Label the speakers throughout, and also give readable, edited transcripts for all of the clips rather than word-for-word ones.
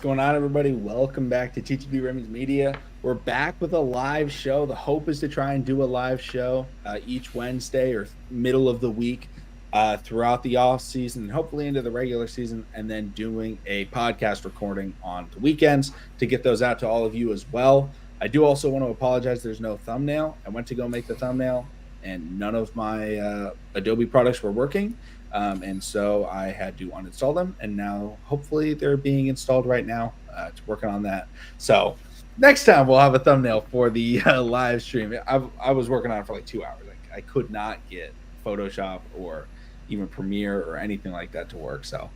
Speaker 1: going on, everybody? Welcome back to TTB Remy's Media. We're back with a live show. The hope is to try and do a live show each Wednesday or middle of the week throughout the off season, and hopefully into the regular season, and then doing a podcast recording on the weekends to get those out to all of you as well. I do also want to apologize. There's no thumbnail. I went to go make the thumbnail, and none of my Adobe products were working. And so I had to uninstall them, and now hopefully they're being installed right now. To working on that. So next time we'll have a thumbnail for the live stream. I was working on it for like 2 hours. Like I could not get Photoshop or even Premiere or anything like that to work. So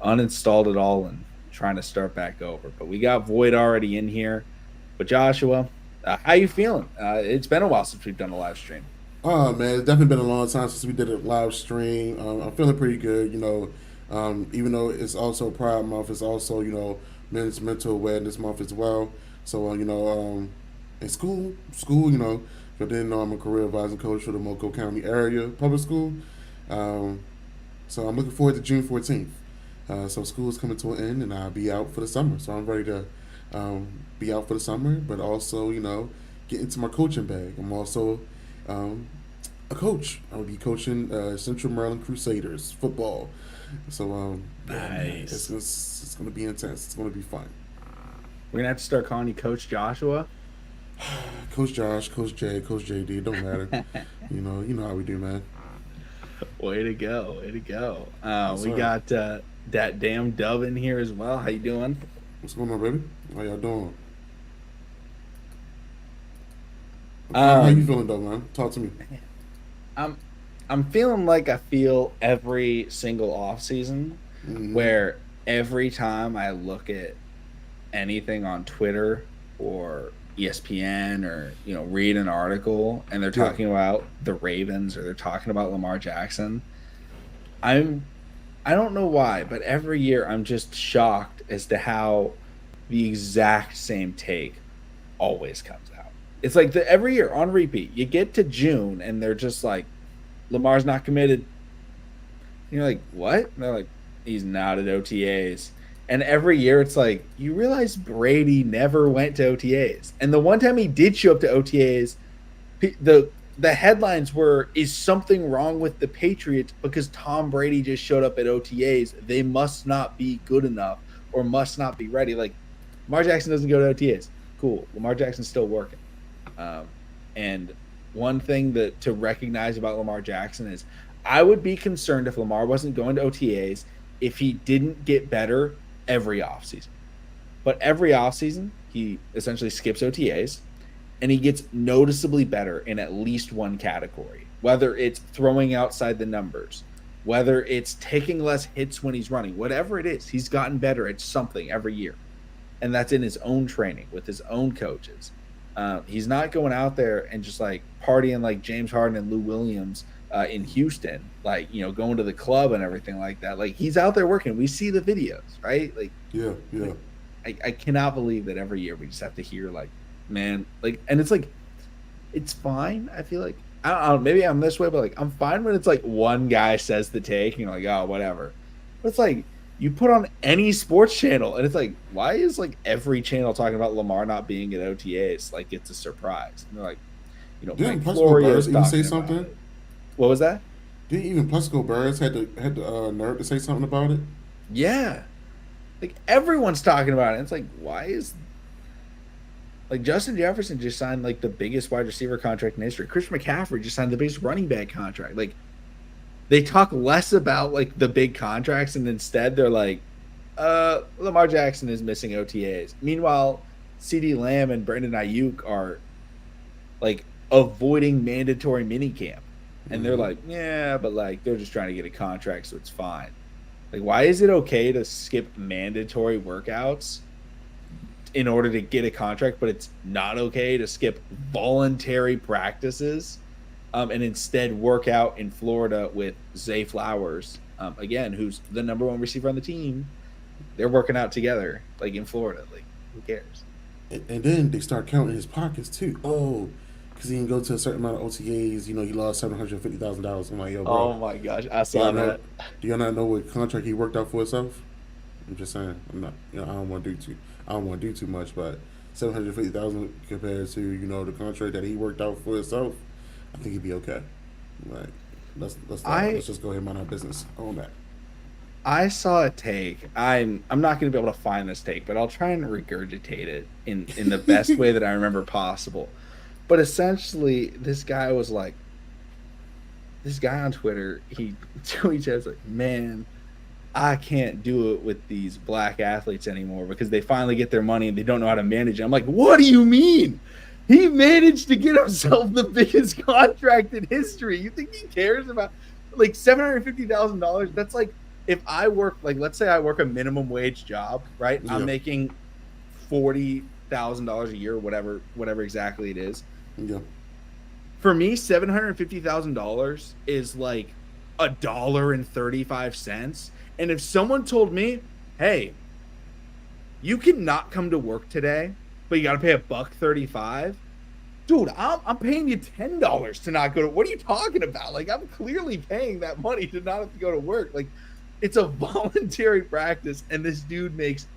Speaker 1: uninstalled it all and trying to start back over. But we got Void already in here. But Joshua, how you feeling? It's been a while since we've done a live stream.
Speaker 2: Oh man, it's definitely been a long time since we did a live stream. I'm feeling pretty good, even though it's also Pride Month, it's also Men's Mental Awareness Month as well. So in school, if you didn't know, I'm a career advising coach for the Moco County area public school. Um, so I'm looking forward to June 14th. So school is coming to an end, and I'll be out for the summer. So I'm ready to be out for the summer, but also get into my coaching bag. I'm also a coach. I will be coaching Central Maryland Crusaders football. So
Speaker 1: Nice.
Speaker 2: it's going to be intense. It's going to be fun.
Speaker 1: We're gonna have to start calling you Coach Joshua.
Speaker 2: Coach Josh, Coach Jay, Coach JD, it don't matter. You know how we do, man.
Speaker 1: Way to go! Way to go!
Speaker 2: Yes,
Speaker 1: We
Speaker 2: sir.
Speaker 1: got that damn Dove in here as well. How you doing?
Speaker 2: What's going on, baby? How y'all doing? How you
Speaker 1: Um,
Speaker 2: feeling, though, man? Talk to me.
Speaker 1: I'm I'm feeling like I feel every single off season,
Speaker 2: Mm-hmm.
Speaker 1: where every time I look at anything on Twitter or ESPN or read an article and they're
Speaker 2: Yeah.
Speaker 1: talking about the Ravens or they're talking about Lamar Jackson, I'm I don't know why, but every year I'm just shocked as to how the exact same take always comes out. It's like every year on repeat. You get to June and they're just like, Lamar's not committed. And you're like, what? And they're like, he's not at OTAs. And every year it's like, you realize Brady never went to OTAs. And the one time he did show up to OTAs, the headlines were, is something wrong with the Patriots because Tom Brady just showed up at OTAs? They must not be good enough or must not be ready. Like, Lamar Jackson doesn't go to OTAs. Cool. Lamar Jackson's still working. Um, and one thing that to recognize about Lamar Jackson is I would be concerned if Lamar wasn't going to OTAs if he didn't get better every offseason. But every offseason, he essentially skips OTAs and he gets noticeably better in at least one category, whether it's throwing outside the numbers, whether it's taking less hits when he's running, whatever it is, he's gotten better at something every year. And that's in his own training with his own coaches. He's not going out there and just like partying like James Harden and Lou Williams in Houston, like, going to the club and everything like that. Like, he's out there working. We see the videos, right?
Speaker 2: Yeah, yeah.
Speaker 1: Like I cannot believe that every year we just have to hear like, man, like, and it's like, it's fine. I feel like, I don't know, maybe I'm this way, but like, I'm fine when it's like one guy says the take and you're like, oh, whatever. But it's like, you put on any sports channel and it's like, why is like every channel talking about Lamar not being at OTAs? Like, it's a surprise. And they're like,
Speaker 2: Didn't
Speaker 1: Mike
Speaker 2: Plexico
Speaker 1: Florio's
Speaker 2: Birds even say
Speaker 1: talking about
Speaker 2: something?
Speaker 1: it. What was that?
Speaker 2: Didn't even Plexico Birds had the nerve to say something about it?
Speaker 1: Yeah. Like, everyone's talking about it. It's like, why is like Justin Jefferson just signed like the biggest wide receiver contract in history. Chris McCaffrey just signed the biggest running back contract. Like, they talk less about like the big contracts and instead they're like, Lamar Jackson is missing OTAs. Meanwhile, CD Lamb and Brandon Ayuk are like avoiding mandatory minicamp. And they're
Speaker 2: Mm-hmm.
Speaker 1: like, yeah, but like they're just trying to get a contract, so it's fine. Like, why is it okay to skip mandatory workouts in order to get a contract, but it's not okay to skip voluntary practices and instead work out in Florida with Zay Flowers, again, who's the number one receiver on the team? They're working out together, like in Florida. Like, who cares?
Speaker 2: And then they start counting his pockets too. Oh, because he didn't go to a certain amount of OTAs. He lost $750,000. I'm like, yo, bro,
Speaker 1: Oh my gosh, I
Speaker 2: do
Speaker 1: saw
Speaker 2: y'all know?
Speaker 1: that.
Speaker 2: Do y'all not know what contract he worked out for himself? I'm just saying. I'm not. You know, I don't want to do too. I don't want to do too much, but 750,000 compared to the contract that he worked out for himself, I think he'd be okay. Like,
Speaker 1: I
Speaker 2: let's just go ahead and mind our business on that.
Speaker 1: I saw a take. I'm not going to be able to find this take, but I'll try and regurgitate it in the best way that I remember possible. But essentially, this guy on Twitter, he tweets as like, "Man, I can't do it with these black athletes anymore because they finally get their money and they don't know how to manage it." I'm like, "What do you mean? He managed to get himself the biggest contract in history. You think he cares about like $750,000? That's like if I work, like, let's say I work a minimum wage job, right? I'm
Speaker 2: Yeah,
Speaker 1: making $40,000 a year, whatever exactly it is.
Speaker 2: yeah.
Speaker 1: For me, $750,000 is like $1.35. And if someone told me, "Hey, you cannot come to work today, but you got to pay $1.35," dude, I'm paying you $10 to not go to. What are you talking about? Like, I'm clearly paying that money to not have to go to work. Like, it's a voluntary practice, and this dude makes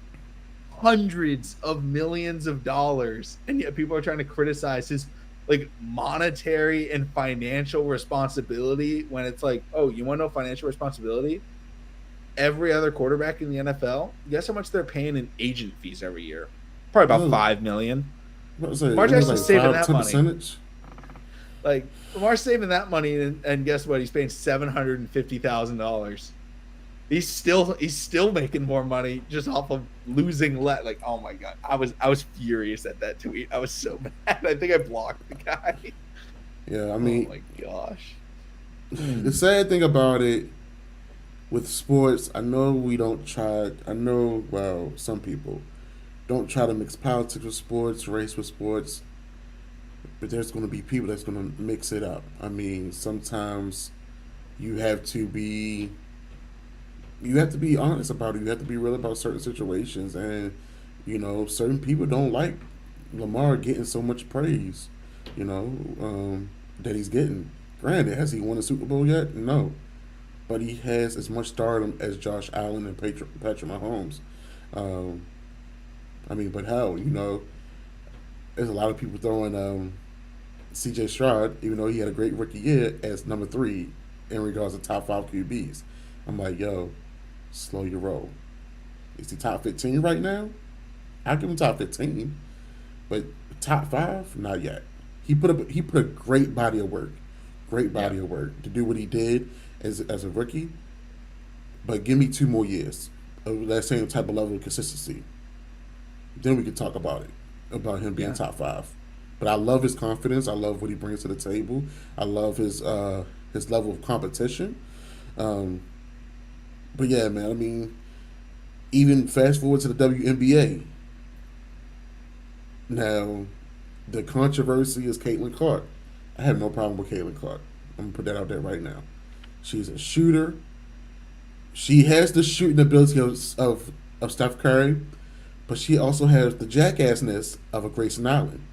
Speaker 1: hundreds of millions of dollars, and yet people are trying to criticize his like monetary and financial responsibility when it's like, oh, you want to know financial responsibility? Every other quarterback in the NFL, guess how much they're paying in agent fees every year? Probably about
Speaker 2: Oh,
Speaker 1: 5 million.
Speaker 2: what was it?
Speaker 1: Lamar
Speaker 2: It was
Speaker 1: Jackson's
Speaker 2: like
Speaker 1: saving
Speaker 2: five,
Speaker 1: that
Speaker 2: ten
Speaker 1: money.
Speaker 2: percentage.
Speaker 1: Like Lamar's saving that money, and guess what? He's paying $750,000. He's still making more money just off of losing like, oh my god, I was furious at that tweet. I was so mad. I think I blocked the guy.
Speaker 2: Yeah, I
Speaker 1: Oh
Speaker 2: mean,
Speaker 1: my gosh.
Speaker 2: the sad thing about it with sports, I know we don't try. I know, well, some people don't try to mix politics with sports, race with sports, but there's going to be people that's going to mix it up. I mean, sometimes you have to be you have to be honest about it. You have to be real about certain situations, and certain people don't like Lamar getting so much praise. You know that he's getting. Granted, has he won a Super Bowl yet? No, but he has as much stardom as Josh Allen and Patrick Mahomes. Um, I mean, but hell, there's a lot of people throwing C.J. Stroud, even though he had a great rookie year, as number three in regards to top five QBs. I'm like, yo, slow your roll. Is he top 15 right now? I'll give him top 15, but top five, not yet. He put a great
Speaker 1: Yeah.
Speaker 2: body of work to do what he did as a rookie. But give me 2 more years of that same type of level of consistency. Then we can talk about him being
Speaker 1: Yeah.
Speaker 2: top five. But I love his confidence. I love what he brings to the table. I love his level of competition. Um, but yeah, man. I mean, even fast forward to the WNBA. Now, the controversy is Caitlin Clark. I have no problem with Caitlin Clark. I'm gonna put that out there right now. She's a shooter. She has the shooting ability of Steph Curry, but she also has the jackassness of a Grayson Allen.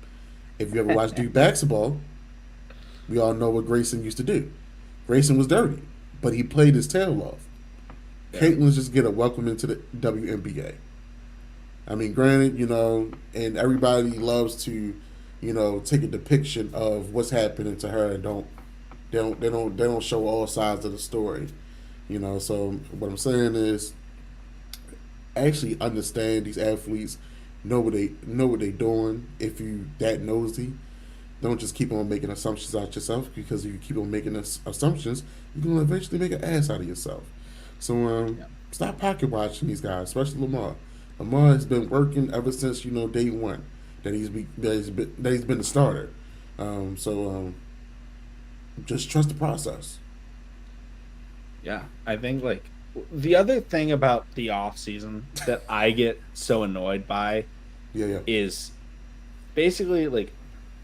Speaker 2: If you ever watched Duke basketball, we all know what Grayson used to do. Grayson was dirty, but he played his tail off.
Speaker 1: Yeah.
Speaker 2: Caitlin's just get a welcome into the WNBA. I mean, granted, and everybody loves to, take a depiction of what's happening to her and they don't show all sides of the story. So what I'm saying is actually understand these athletes, know what they doing. If you that nosy, don't just keep on making assumptions out yourself, because if you keep on making assumptions, you're gonna eventually make an ass out of yourself. So
Speaker 1: Yeah.
Speaker 2: stop pocket watching these guys, especially Lamar. Lamar has been working ever since day one that he's been the starter. So just trust the process.
Speaker 1: Yeah. I think like the other thing about the off season that I get so annoyed by
Speaker 2: Yeah, yeah,
Speaker 1: is basically like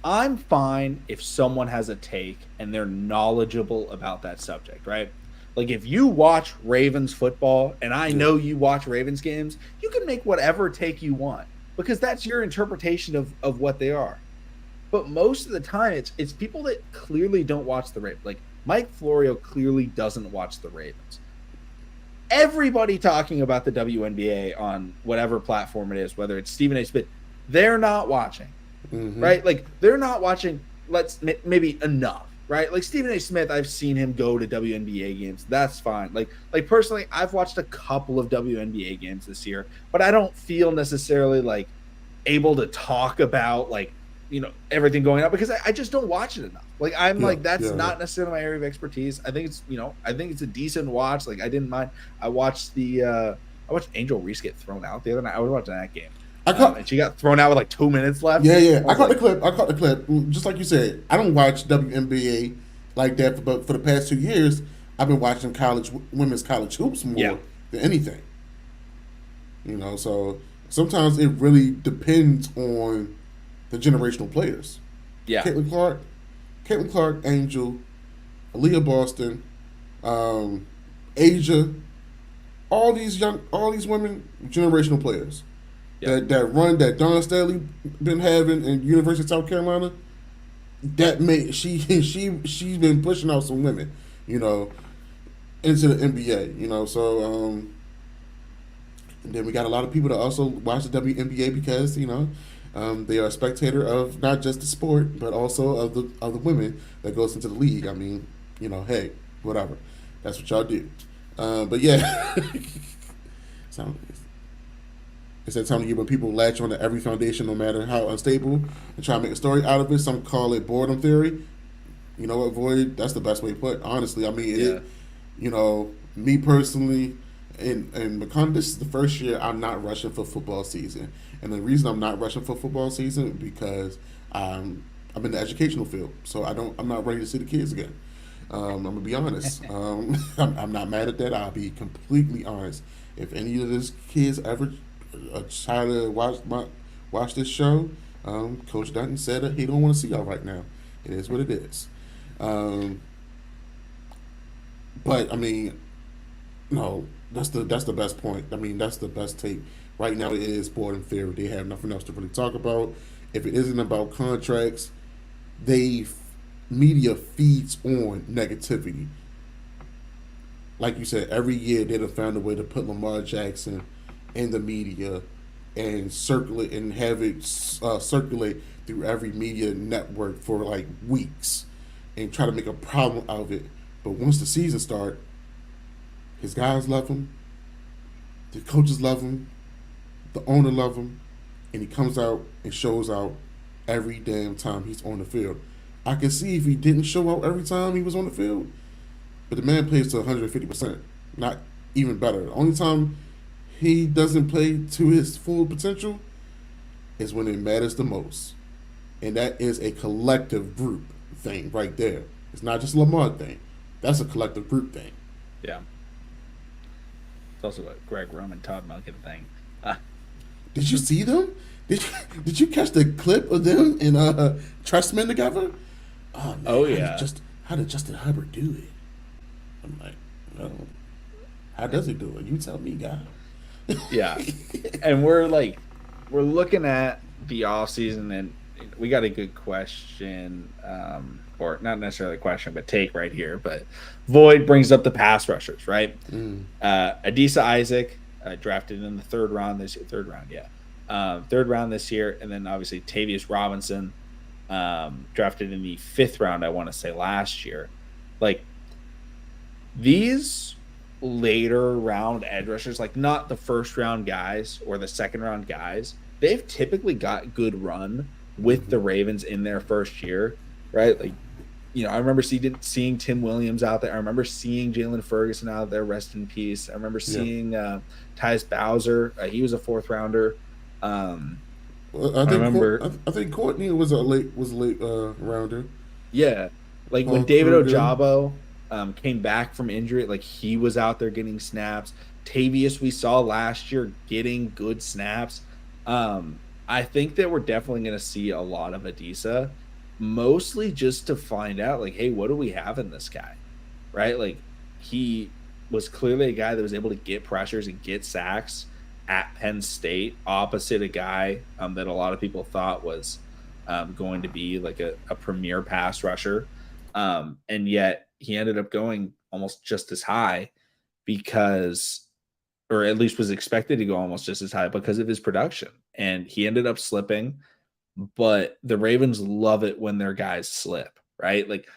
Speaker 1: I'm fine if someone has a take and they're knowledgeable about that subject, right? Like if you watch Ravens football and I
Speaker 2: yeah,
Speaker 1: know you watch Ravens games, you can make whatever take you want because that's your interpretation of what they are. But most of the time it's people that clearly don't watch the Ravens. Like Mike Florio clearly doesn't watch the Ravens. everybody talking about the WNBA on whatever platform it is, whether it's Stephen A. Smith, they're not watching, right? Like they're not watching. Maybe enough, right? Like Stephen A. Smith, I've seen him go to WNBA games. That's fine. Like personally, I've watched a couple of WNBA games this year, but I don't feel necessarily like able to talk about like everything going on because I just don't watch it enough. Like I'm like that's not necessarily my area of expertise. I think it's I think it's a decent watch. Like I didn't mind. I watched Angel Reese get thrown out the other night. I was watching that game. And she got thrown out with like 2 minutes left.
Speaker 2: Yeah. I caught the clip. Just like you said, I don't watch WNBA like that, but for the past 2 years, I've been watching women's college hoops more than anything. So sometimes it really depends on the generational players.
Speaker 1: Yeah.
Speaker 2: Caitlin Clark, Angel, Aaliyah Boston, Asia, all these women, generational players. That run that Dawn Staley been having in University of South Carolina, she's been pushing out some women, into the NBA, so and then we got a lot of people that also watch the WNBA because they are a spectator of not just the sport but also of the women that goes into the league. I mean, hey, whatever, that's what y'all do, but yeah. So, it's that time of year when people latch on to every foundation, no matter how unstable, and try to make a story out of it. Some call it boredom theory. You know what, Void? That's the best way to put it. Honestly, I mean, me personally, and McConnell, this is the first year I'm not rushing for football season. And the reason I'm not rushing for football season is because I'm in the educational field. So I'm not ready to see the kids again. I'm going to be honest. I'm not mad at that. I'll be completely honest. If any of these kids ever try to watch this show, Coach Dutton said that he don't want to see y'all right now. It is what it is. But I mean, no, that's the best point. I mean, that's the best take right now. It is boredom theory. They have nothing else to really talk about. If it isn't about contracts, media feeds on negativity. Like you said, every year they'd have found a way to put Lamar Jackson in the media and circulate and have it circulate through every media network for like weeks and try to make a problem out of it. But once the season starts, his guys love him, the coaches love him, the owner love him, and he comes out and shows out every damn time he's on the field. I can see if he didn't show out every time he was on the field, but the man plays to 150%, not even better. The only time he doesn't play to his full potential is when it matters the most. And that is a collective group thing right there. It's not just a Lamar thing. That's a collective group thing.
Speaker 1: Yeah. It's also a Greg Roman, Todd Monken thing.
Speaker 2: Did you see them? Did you catch the clip of them and Trestman together? Oh, man,
Speaker 1: oh yeah.
Speaker 2: How did Justin Herbert do it? I'm like, no. How does he do it? You tell me, guy.
Speaker 1: Yeah. And we're looking at the offseason, and we got a good question, or not necessarily a question, but take right here. But Void brings up the pass rushers, right? Adisa Isaac, drafted in the third round this year, and then obviously Tavius Robinson, drafted in the 5th round, I want to say last year. Like these later round edge rushers, like not the first round guys or the second round guys, they've typically got good run with the Ravens in their first year, right? Like, I remember seeing Tim Williams out there. I remember seeing Jalen Ferguson out there, rest in peace. I remember seeing Tyus Bowser. He was a 4th rounder.
Speaker 2: I think Courtney was a late rounder.
Speaker 1: Yeah, like when David Ojabo came back from injury, like he was out there getting snaps. Tavius we saw last year getting good snaps. I think that we're definitely going to see a lot of Adisa, mostly just to find out, like, hey, what do we have in this guy, right? Like, he was clearly a guy that was able to get pressures and get sacks at Penn State, opposite a guy that a lot of people thought was going to be like a premier pass rusher. And yet he ended up going almost just as high. because, or at least was expected to go almost just as high because of his production. And he ended up slipping, but the Ravens love it when their guys slip, right? Like,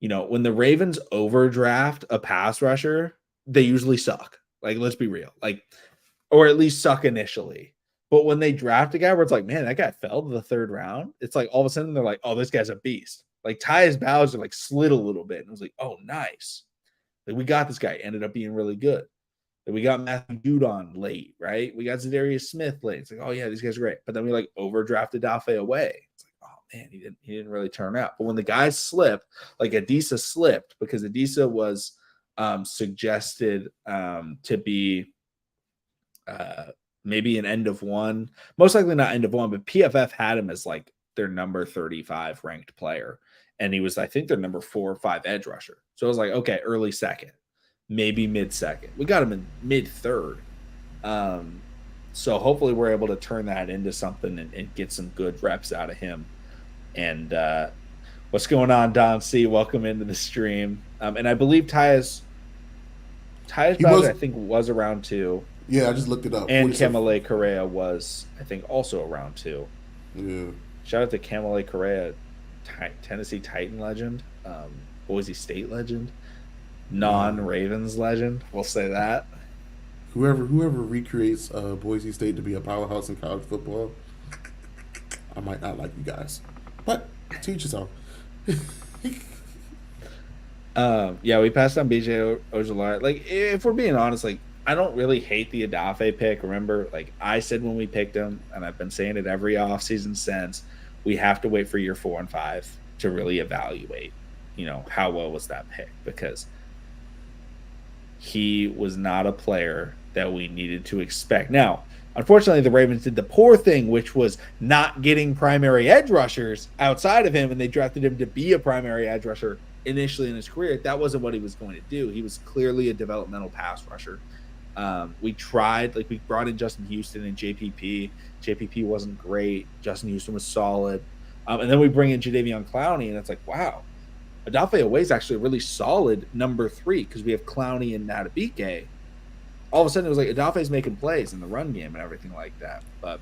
Speaker 1: when the Ravens overdraft a pass rusher, they usually suck. Like, let's be real. Like, or at least suck initially. But when they draft a guy where it's like, man, that guy fell to the third round, it's like all of a sudden they're like, oh, this guy's a beast. Like Tyus Bowser like slid a little bit and it was like, oh, nice. Like we got this guy, ended up being really good. Like, we got Matthew Judon late, right? We got Zadarius Smith late. It's like, oh yeah, these guys are great. But then we like overdrafted Dafe away. It's like, oh man, he didn't really turn out. But when the guys slip, like Adisa slipped because Adisa was suggested to be maybe an end of one, most likely not end of one, but PFF had him as like their number 35 ranked player. And he was, I think, their number 4 or 5 edge rusher. So I was like, okay, early second, maybe mid second. We got him in mid third. So hopefully we're able to turn that into something and get some good reps out of him. And what's going on, Don C? Welcome into the stream. And I believe Tyus Bowser, I think, was around 2.
Speaker 2: Yeah, I just looked it up.
Speaker 1: And Kamale Correa was, I think, also around 2.
Speaker 2: Yeah.
Speaker 1: Shout out to Kamale Correa, Tennessee Titan legend, Boise State legend, non-Ravens legend. We'll say that.
Speaker 2: Whoever recreates Boise State to be a powerhouse in college football, I might not like you guys, but teach yourself.
Speaker 1: Yeah, we passed on BJ Ojulari. Like, if we're being honest, like, I don't really hate the Adafe pick. Remember, like I said when we picked him, and I've been saying it every offseason since, we have to wait for year 4 and 5 to really evaluate, how well was that pick, because he was not a player that we needed to expect. Now, unfortunately, the Ravens did the poor thing, which was not getting primary edge rushers outside of him, and they drafted him to be a primary edge rusher initially in his career. That wasn't what he was going to do. He was clearly a developmental pass rusher. We tried, like we brought in Justin Houston and JPP. JPP wasn't great. Justin Houston was solid. And then we bring in Jadeveon Clowney, and it's like, wow, Adafe Away is actually a really solid number 3 because we have Clowney and Nadabike. All of a sudden, it was like Adafe's making plays in the run game and everything like that. But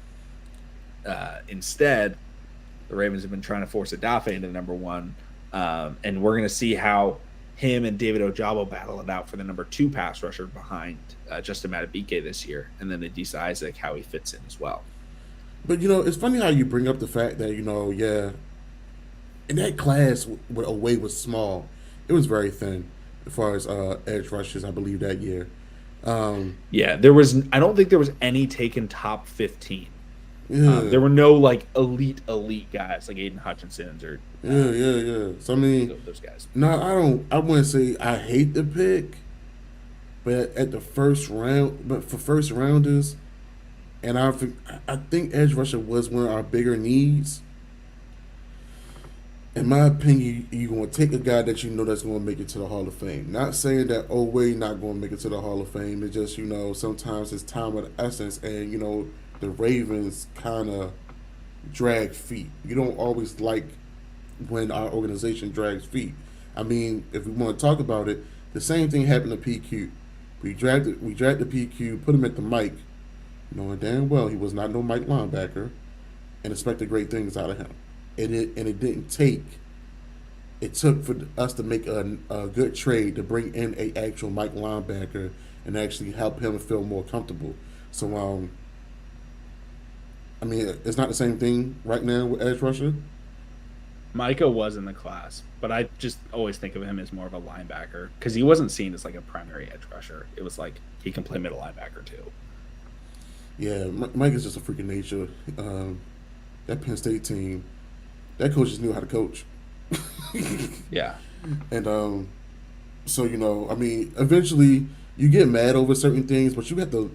Speaker 1: instead, the Ravens have been trying to force Adafe into the number 1. And we're going to see how him and David Ojabo battle it out for the number 2 pass rusher behind Justin Madubuike this year, and then Adisa Isaac, how he fits in as well.
Speaker 2: But it's funny how you bring up the fact that in that class where Away was small, it was very thin as far as edge rushers, I believe, that year.
Speaker 1: Yeah, I don't think there was any taken top 15.
Speaker 2: Yeah.
Speaker 1: There were no like elite guys like Aiden Hutchinson's or
Speaker 2: yeah. So I mean,
Speaker 1: those guys.
Speaker 2: No, I wouldn't say I hate the pick, but at the first round, but for first rounders, and I think edge rusher was one of our bigger needs. In my opinion, you're going to take a guy that you know that's going to make it to the Hall of Fame. Not saying that Oway not going to make it to the Hall of Fame. It's just sometimes it's time of the essence, and the Ravens kind of drag feet. You don't always like when our organization drags feet. I mean, if we want to talk about it, the same thing happened to PQ. We dragged the PQ, put him at the Mike, knowing damn well he was not no Mike linebacker, and expected great things out of him. And it didn't take. It took for us to make a good trade to bring in a actual Mike linebacker and actually help him feel more comfortable. So I mean, it's not the same thing right now with edge rusher.
Speaker 1: Micah was in the class, but I just always think of him as more of a linebacker because he wasn't seen as like a primary edge rusher. It was like he can play middle linebacker too.
Speaker 2: Yeah, Mike is just a freak of nature. That Penn State team, that coach just knew how to coach.
Speaker 1: Yeah.
Speaker 2: And so I mean, eventually you get mad over certain things, but you have to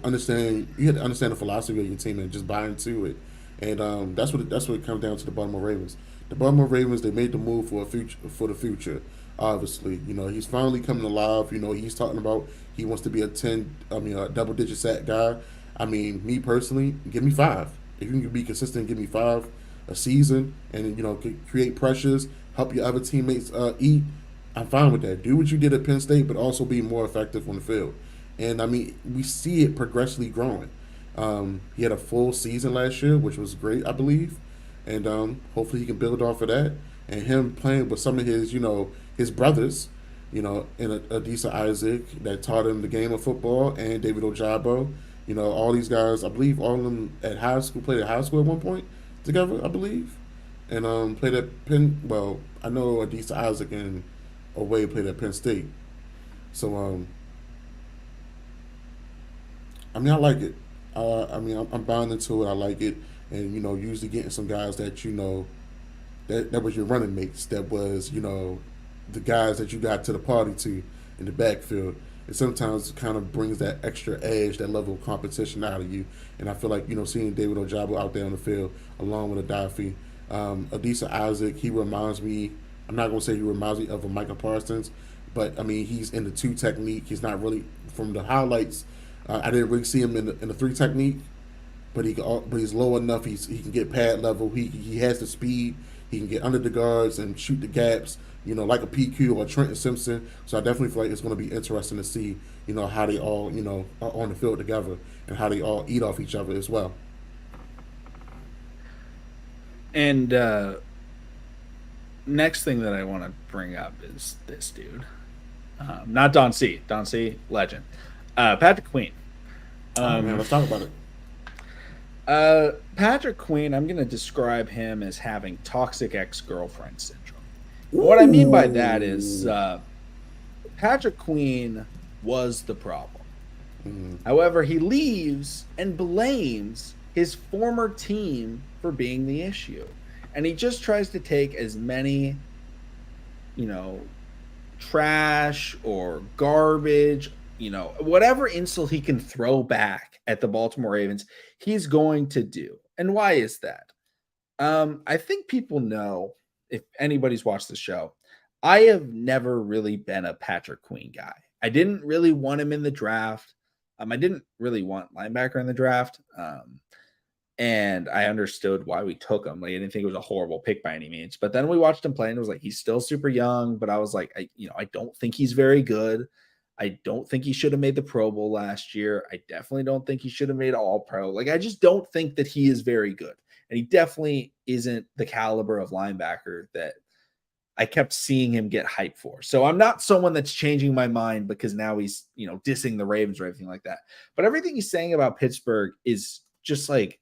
Speaker 2: understand. You have to understand the philosophy of your team and just buy into it. And that's what it comes down to. The Baltimore Ravens. The Baltimore Ravens, they made the move for the future. Obviously, he's finally coming alive. He's talking about he wants to be a double-digit sack guy. I mean, me personally, give me 5. If you can be consistent, give me 5 a season, and create pressures, help your other teammates eat. I'm fine with that. Do what you did at Penn State, but also be more effective on the field. And I mean, we see it progressively growing. He had a full season last year, which was great, I believe, and hopefully he can build off of that. And him playing with some of his, his brothers, and Adisa Isaac that taught him the game of football, and David Ojabo. All these guys, I believe, all of them at high school played at high school at one point together, I believe, and played at Penn. Well, I know Adisa Isaac and Away played at Penn State. So I mean, I like it. I mean, I'm bound into it. I like it, and usually getting some guys that that was your running mates. That was the guys that you got to the party to in the backfield. And sometimes it kind of brings that extra edge, that level of competition out of you. And I feel like seeing David Ojabo out there on the field along with Adafi, Adisa Isaac, he reminds me. I'm not gonna say he reminds me of a Micah Parsons, but I mean he's in the two technique. He's not really from the highlights. I didn't really see him in the three technique, but he's low enough. He can get pad level. He has the speed. He can get under the guards and shoot the gaps. Like a PQ or Trenton Simpson. So I definitely feel like it's going to be interesting to see how they all are on the field together and how they all eat off each other as well.
Speaker 1: And next thing that I want to bring up is this dude. Not Don C. Don C, legend. Patrick Queen.
Speaker 2: Oh man, let's talk about it.
Speaker 1: Patrick Queen, I'm going to describe him as having toxic ex-girlfriend syndrome.
Speaker 2: Ooh.
Speaker 1: What I mean by that is Patrick Queen was the problem. However, he leaves and blames his former team for being the issue. And he just tries to take as many, trash or garbage, whatever insult he can throw back at the Baltimore Ravens, he's going to do. And why is that? I think people know, if anybody's watched the show, I have never really been a Patrick Queen guy. I didn't really want him in the draft. I didn't really want linebacker in the draft. And I understood why we took him. Like, I didn't think it was a horrible pick by any means. But then we watched him play and it was like, he's still super young. But I was like, I don't think he's very good. I don't think he should have made the Pro Bowl last year. I definitely don't think he should have made All Pro. Like, I just don't think that he is very good. And he definitely isn't the caliber of linebacker that I kept seeing him get hyped for. So I'm not someone that's changing my mind because now he's, dissing the Ravens or anything like that. But everything he's saying about Pittsburgh is just like,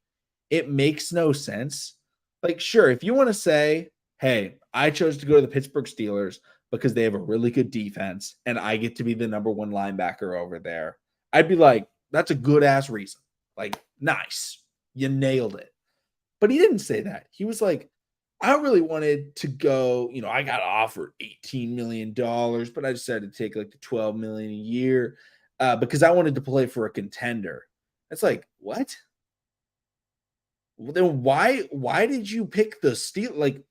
Speaker 1: it makes no sense. Like, sure, if you want to say, hey, I chose to go to the Pittsburgh Steelers because they have a really good defense and I get to be the number one linebacker over there, I'd be like, that's a good ass reason. Like, nice. You nailed it. But he didn't say that. He was like, I really wanted to go, I got offered $18 million, but I decided to take like the $12 million a year because I wanted to play for a contender. It's like, what? Well, then why did you pick the Steelers? Like,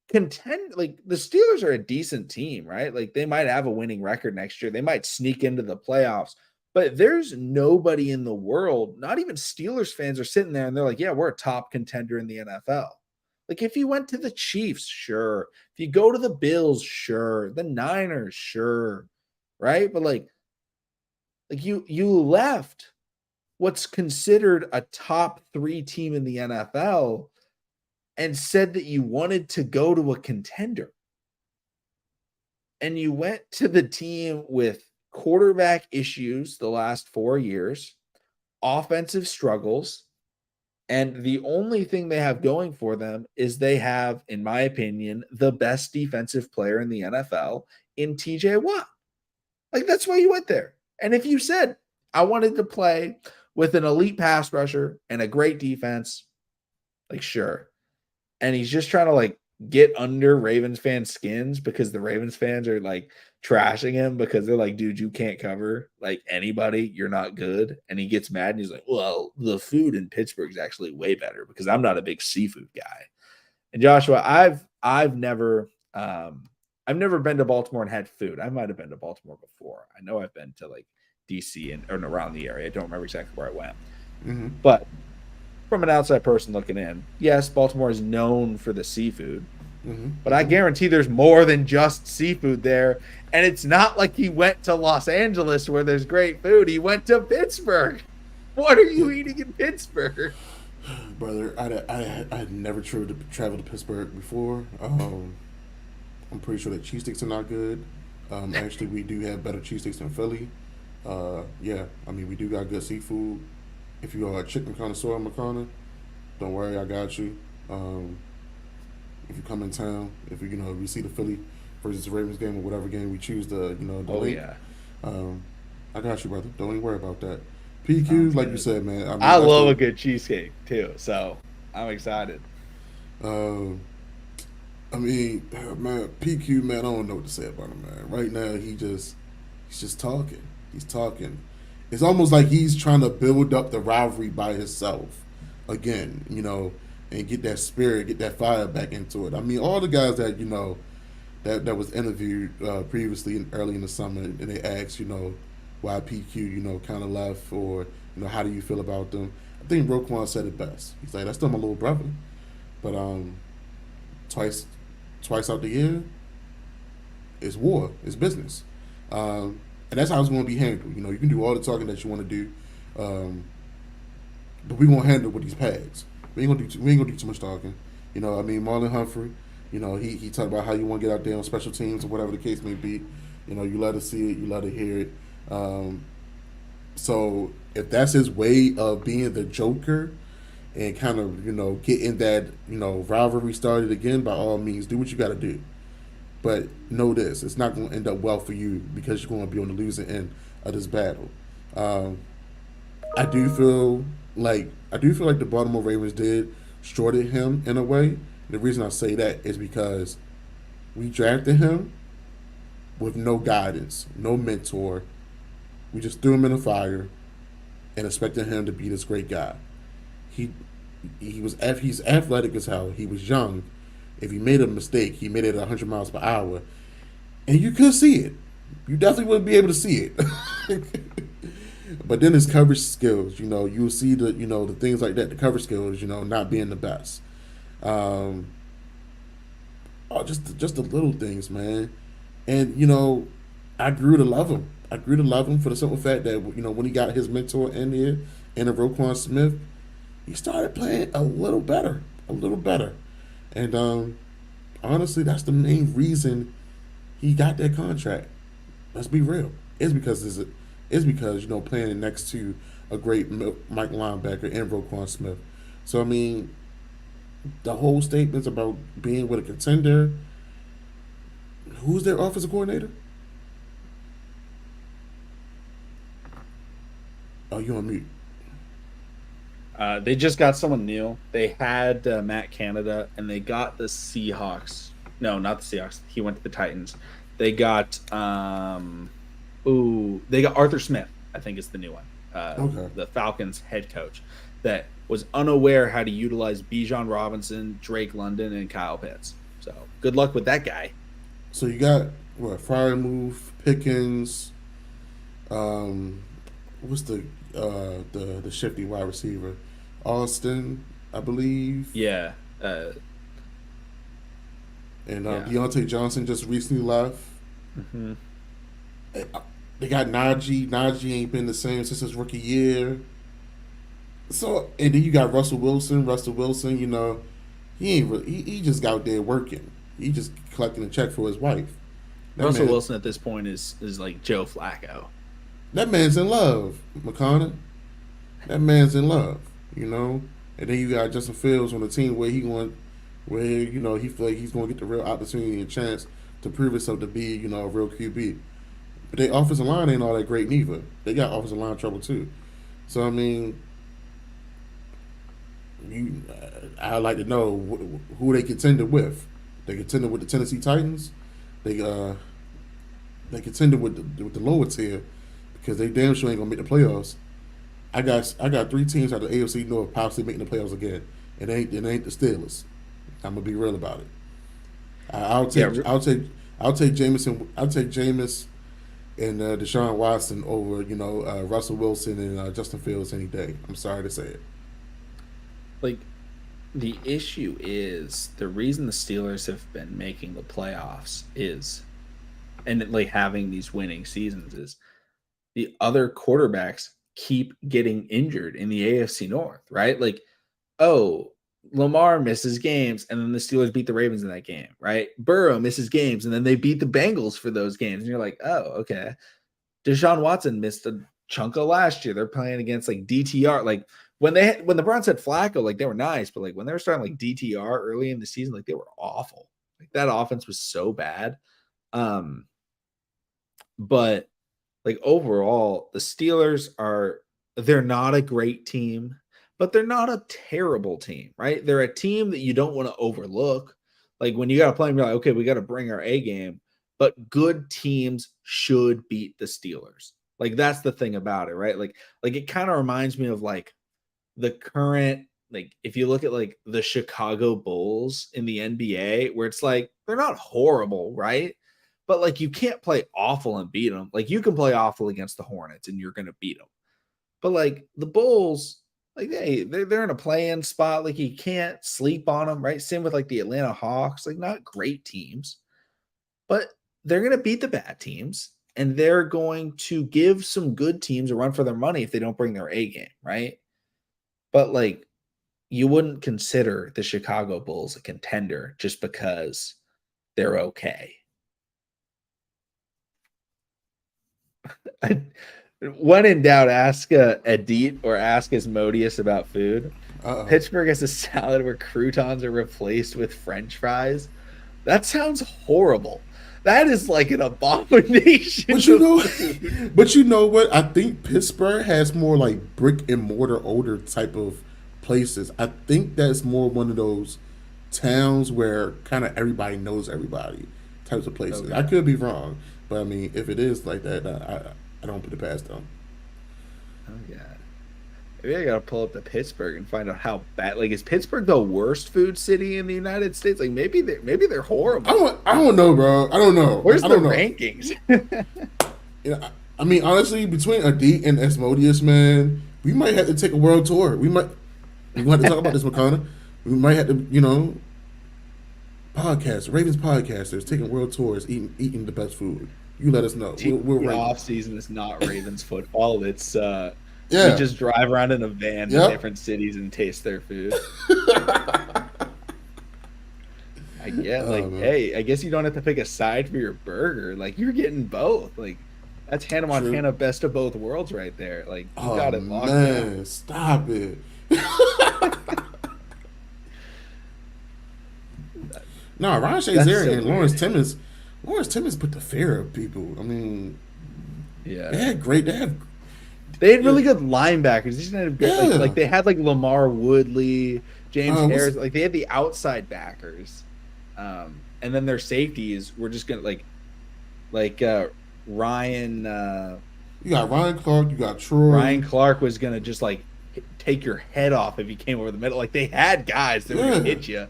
Speaker 1: contend, like the Steelers are a decent team, right? Like, they might have a winning record next year. They might sneak into the playoffs. But there's nobody in the world, not even Steelers fans are sitting there and they're like, yeah, we're a top contender in the NFL. Like, if you went to the Chiefs, sure. If you go to the Bills, sure. The Niners, sure. Right? But like you left what's considered a top 3 team in the NFL and said that you wanted to go to a contender. And you went to the team with quarterback issues the last 4 years, offensive struggles, and the only thing they have going for them is they have, in my opinion, the best defensive player in the NFL in TJ Watt. Like, that's why you went there. And if you said, I wanted to play with an elite pass rusher and a great defense, like, sure. And he's just trying to like get under Ravens fans' skins because the Ravens fans are like trashing him because they're like, dude, you can't cover like anybody. You're not good. And he gets mad and he's like, well, the food in Pittsburgh is actually way better because I'm not a big seafood guy. And Joshua, I've never been to Baltimore and had food. I might have been to Baltimore before. I know I've been to like DC and or around the area. I don't remember exactly where I went. But from an outside person looking in, yes, Baltimore is known for the seafood, But I guarantee there's more than just seafood there. And it's not like he went to Los Angeles where there's great food. He went to Pittsburgh. What are
Speaker 2: Yeah,
Speaker 1: you eating in Pittsburgh?
Speaker 2: brother, I had never traveled to Pittsburgh before. I'm pretty sure that cheesesteaks are not good. Actually, we do have better cheesesteaks than Philly. Yeah, I mean, we do got good seafood. If you are a chicken connoisseur, McConnell, don't worry, I got you. Um, if you come in town, if we see the Philly versus the Ravens game or whatever game we choose the
Speaker 1: Oh,
Speaker 2: link,
Speaker 1: yeah.
Speaker 2: um, I got you, brother. Don't even worry about that. PQ,
Speaker 1: Sounds
Speaker 2: like you
Speaker 1: good.
Speaker 2: said, man. I mean,
Speaker 1: I
Speaker 2: that's
Speaker 1: love a
Speaker 2: the
Speaker 1: good cheesecake too. So I'm excited.
Speaker 2: uh, I mean, man, PQ, man. I don't know what to say about him, man. Right now, he's just talking. He's talking. It's almost like he's trying to build up the rivalry by himself again, and get that spirit, get that fire back into it. I mean, all the guys that that was interviewed previously early in the summer, and they asked, why PQ, kind of left, or how do you feel about them? I think Roquan said it best. He's like, that's still my little brother, but twice, twice out the year, it's war, it's business, and that's how it's going to be handled. You can do all the talking that you want to do, but we gonna handle it with these pads. We ain't gonna do too much talking. I mean, Marlon Humphrey. He talked about how you want to get out there on special teams or whatever the case may be. You let us see it, you let us hear it. So if that's his way of being the Joker and kind of getting that rivalry started again, by all means, do what you got to do. But know this: it's not going to end up well for you because you're going to be on the losing end of this battle. Um, I do feel like the Baltimore Ravens did shorted him in a way. The reason I say that is because we drafted him with no guidance, no mentor. We just threw him in the fire and expected him to be this great guy. He he's athletic as hell. He was young. If he made a mistake, he made it at 100 miles per hour, and you could see it. You definitely wouldn't be able to see it. But then his coverage skills, you'll see the things like that. The coverage skills, not being the best. Um, just the little things, man. And I grew to love him. I grew to love him for the simple fact that when he got his mentor in here, in a Roquan Smith, he started playing a little better. And honestly, that's the main reason he got that contract. Let's be real. It's because playing next to a great Mike linebacker in Roquan Smith. So I mean, the whole statements about being with a contender. Who's their offensive coordinator? Oh, you on mute?
Speaker 1: They just got someone new. They had Matt Canada, and they got the Seahawks. No, not the Seahawks. He went to the Titans. They got they got Arthur Smith. I think is the new one.
Speaker 2: Okay.
Speaker 1: The Falcons head coach that was unaware how to utilize Bijan Robinson, Drake London, and Kyle Pitts. So good luck with that guy.
Speaker 2: So you got what? Move Pickens. Um, what's the shifty wide receiver? Austin, I believe.
Speaker 1: Yeah,
Speaker 2: And
Speaker 1: yeah.
Speaker 2: Deontay Johnson just recently left.
Speaker 1: Mm-hmm.
Speaker 2: They got Najee. Najee ain't been the same since his rookie year. So and then you got Russell Wilson. Russell Wilson, he ain't really, he just got out there working. He just collecting a check for his wife.
Speaker 1: Russell Wilson at this point is like Joe Flacco.
Speaker 2: That man's in love, McConnell. That man's in love, And then you got Justin Fields on the team where he feel like he's going to get the real opportunity and chance to prove himself to be, a real QB. But their offensive line ain't all that great neither. They got offensive line trouble too. So I mean, I'd like to know who they contended with. They contended with the Tennessee Titans. They contended with the lower tier because they damn sure ain't gonna make the playoffs. I got three teams out of the AFC North possibly making the playoffs again. It ain't the Steelers. I'm gonna be real about it. I'll take Jameson. I'll take Jameis and Deshaun Watson over Russell Wilson and Justin Fields any day. I'm sorry to say it.
Speaker 1: Like The issue is the reason the Steelers have been making the playoffs is, and like having these winning seasons is the other quarterbacks keep getting injured in the AFC North, right? Like, oh, Lamar misses games and then the Steelers beat the Ravens in that game, right? Burrow misses games and then they beat the Bengals for those games. And you're like, oh, okay. Deshaun Watson missed a chunk of last year. They're playing against like DTR. Like when the Browns had Flacco, like they were nice, but like when they were starting like DTR early in the season, like they were awful. Like that offense was so bad. Um, but like overall, the Steelers they're not a great team, but they're not a terrible team, right? They're a team that you don't want to overlook. Like when you got to play them, you're like, okay, we got to bring our A game, but good teams should beat the Steelers. Like that's the thing about it, right? Like it kind of reminds me of like the current, like if you look at like the Chicago Bulls in the NBA, where it's like they're not horrible, right? But like you can't play awful and beat them. Like you can play awful against the Hornets and you're gonna beat them. But like the Bulls, like they're in a play-in spot. Like you can't sleep on them, right? Same with like the Atlanta Hawks, like not great teams, but they're gonna beat the bad teams and they're going to give some good teams a run for their money if they don't bring their A game, right? But like you wouldn't consider the Chicago Bulls a contender just because they're okay. When in doubt, ask Edith or ask Asmodeus about food.
Speaker 2: Uh-oh.
Speaker 1: Pittsburgh has a salad where croutons are replaced with French fries. That sounds horrible. That is like an abomination.
Speaker 2: But you know what? I think Pittsburgh has more like brick and mortar older type of places. I think that's more one of those towns where kind of everybody knows everybody types of places. I
Speaker 1: Okay.
Speaker 2: could be wrong, but I mean, if it is like that, I don't put it past them.
Speaker 1: Oh god. Maybe I gotta pull up to Pittsburgh and find out how bad. Like, is Pittsburgh the worst food city in the United States? Like, maybe they're horrible.
Speaker 2: I don't know, bro. I don't know.
Speaker 1: Where's
Speaker 2: I
Speaker 1: the
Speaker 2: don't know.
Speaker 1: rankings?
Speaker 2: You know, I mean, honestly, between Adit and Asmodeus, man, we might have to take a world tour. We might have to talk about this, McConnell. We might have to, podcast, Ravens podcasters taking world tours, eating the best food. You let us know. We'll
Speaker 1: The
Speaker 2: rank
Speaker 1: off
Speaker 2: it.
Speaker 1: season is not Ravens football. It's we
Speaker 2: Yeah.
Speaker 1: just drive around in a van to
Speaker 2: Yep.
Speaker 1: different cities and taste their food. I get
Speaker 2: Oh
Speaker 1: like,
Speaker 2: man,
Speaker 1: hey, I guess you don't have to pick a side for your burger. Like you're getting both. Like that's Hannah
Speaker 2: true.
Speaker 1: Montana best of both worlds right there. Like you
Speaker 2: Oh
Speaker 1: got it locked down.
Speaker 2: man, stop it. No, Ron
Speaker 1: That's
Speaker 2: Shazier
Speaker 1: so
Speaker 2: and
Speaker 1: weird.
Speaker 2: Lawrence Timmons put the fear of people. I mean,
Speaker 1: Yeah.
Speaker 2: they have,
Speaker 1: They had
Speaker 2: yeah,
Speaker 1: really good linebackers. These didn't have great like
Speaker 2: yeah.
Speaker 1: they had like Lamar Woodley, James
Speaker 2: What's
Speaker 1: Harris. Like they had the outside backers. And then their safeties were just gonna like Ryan
Speaker 2: you got Ryan Clark, you got Troy,
Speaker 1: Ryan Clark was gonna just like take your head off if you came over the middle. Like they had guys that were gonna
Speaker 2: yeah,
Speaker 1: hit you.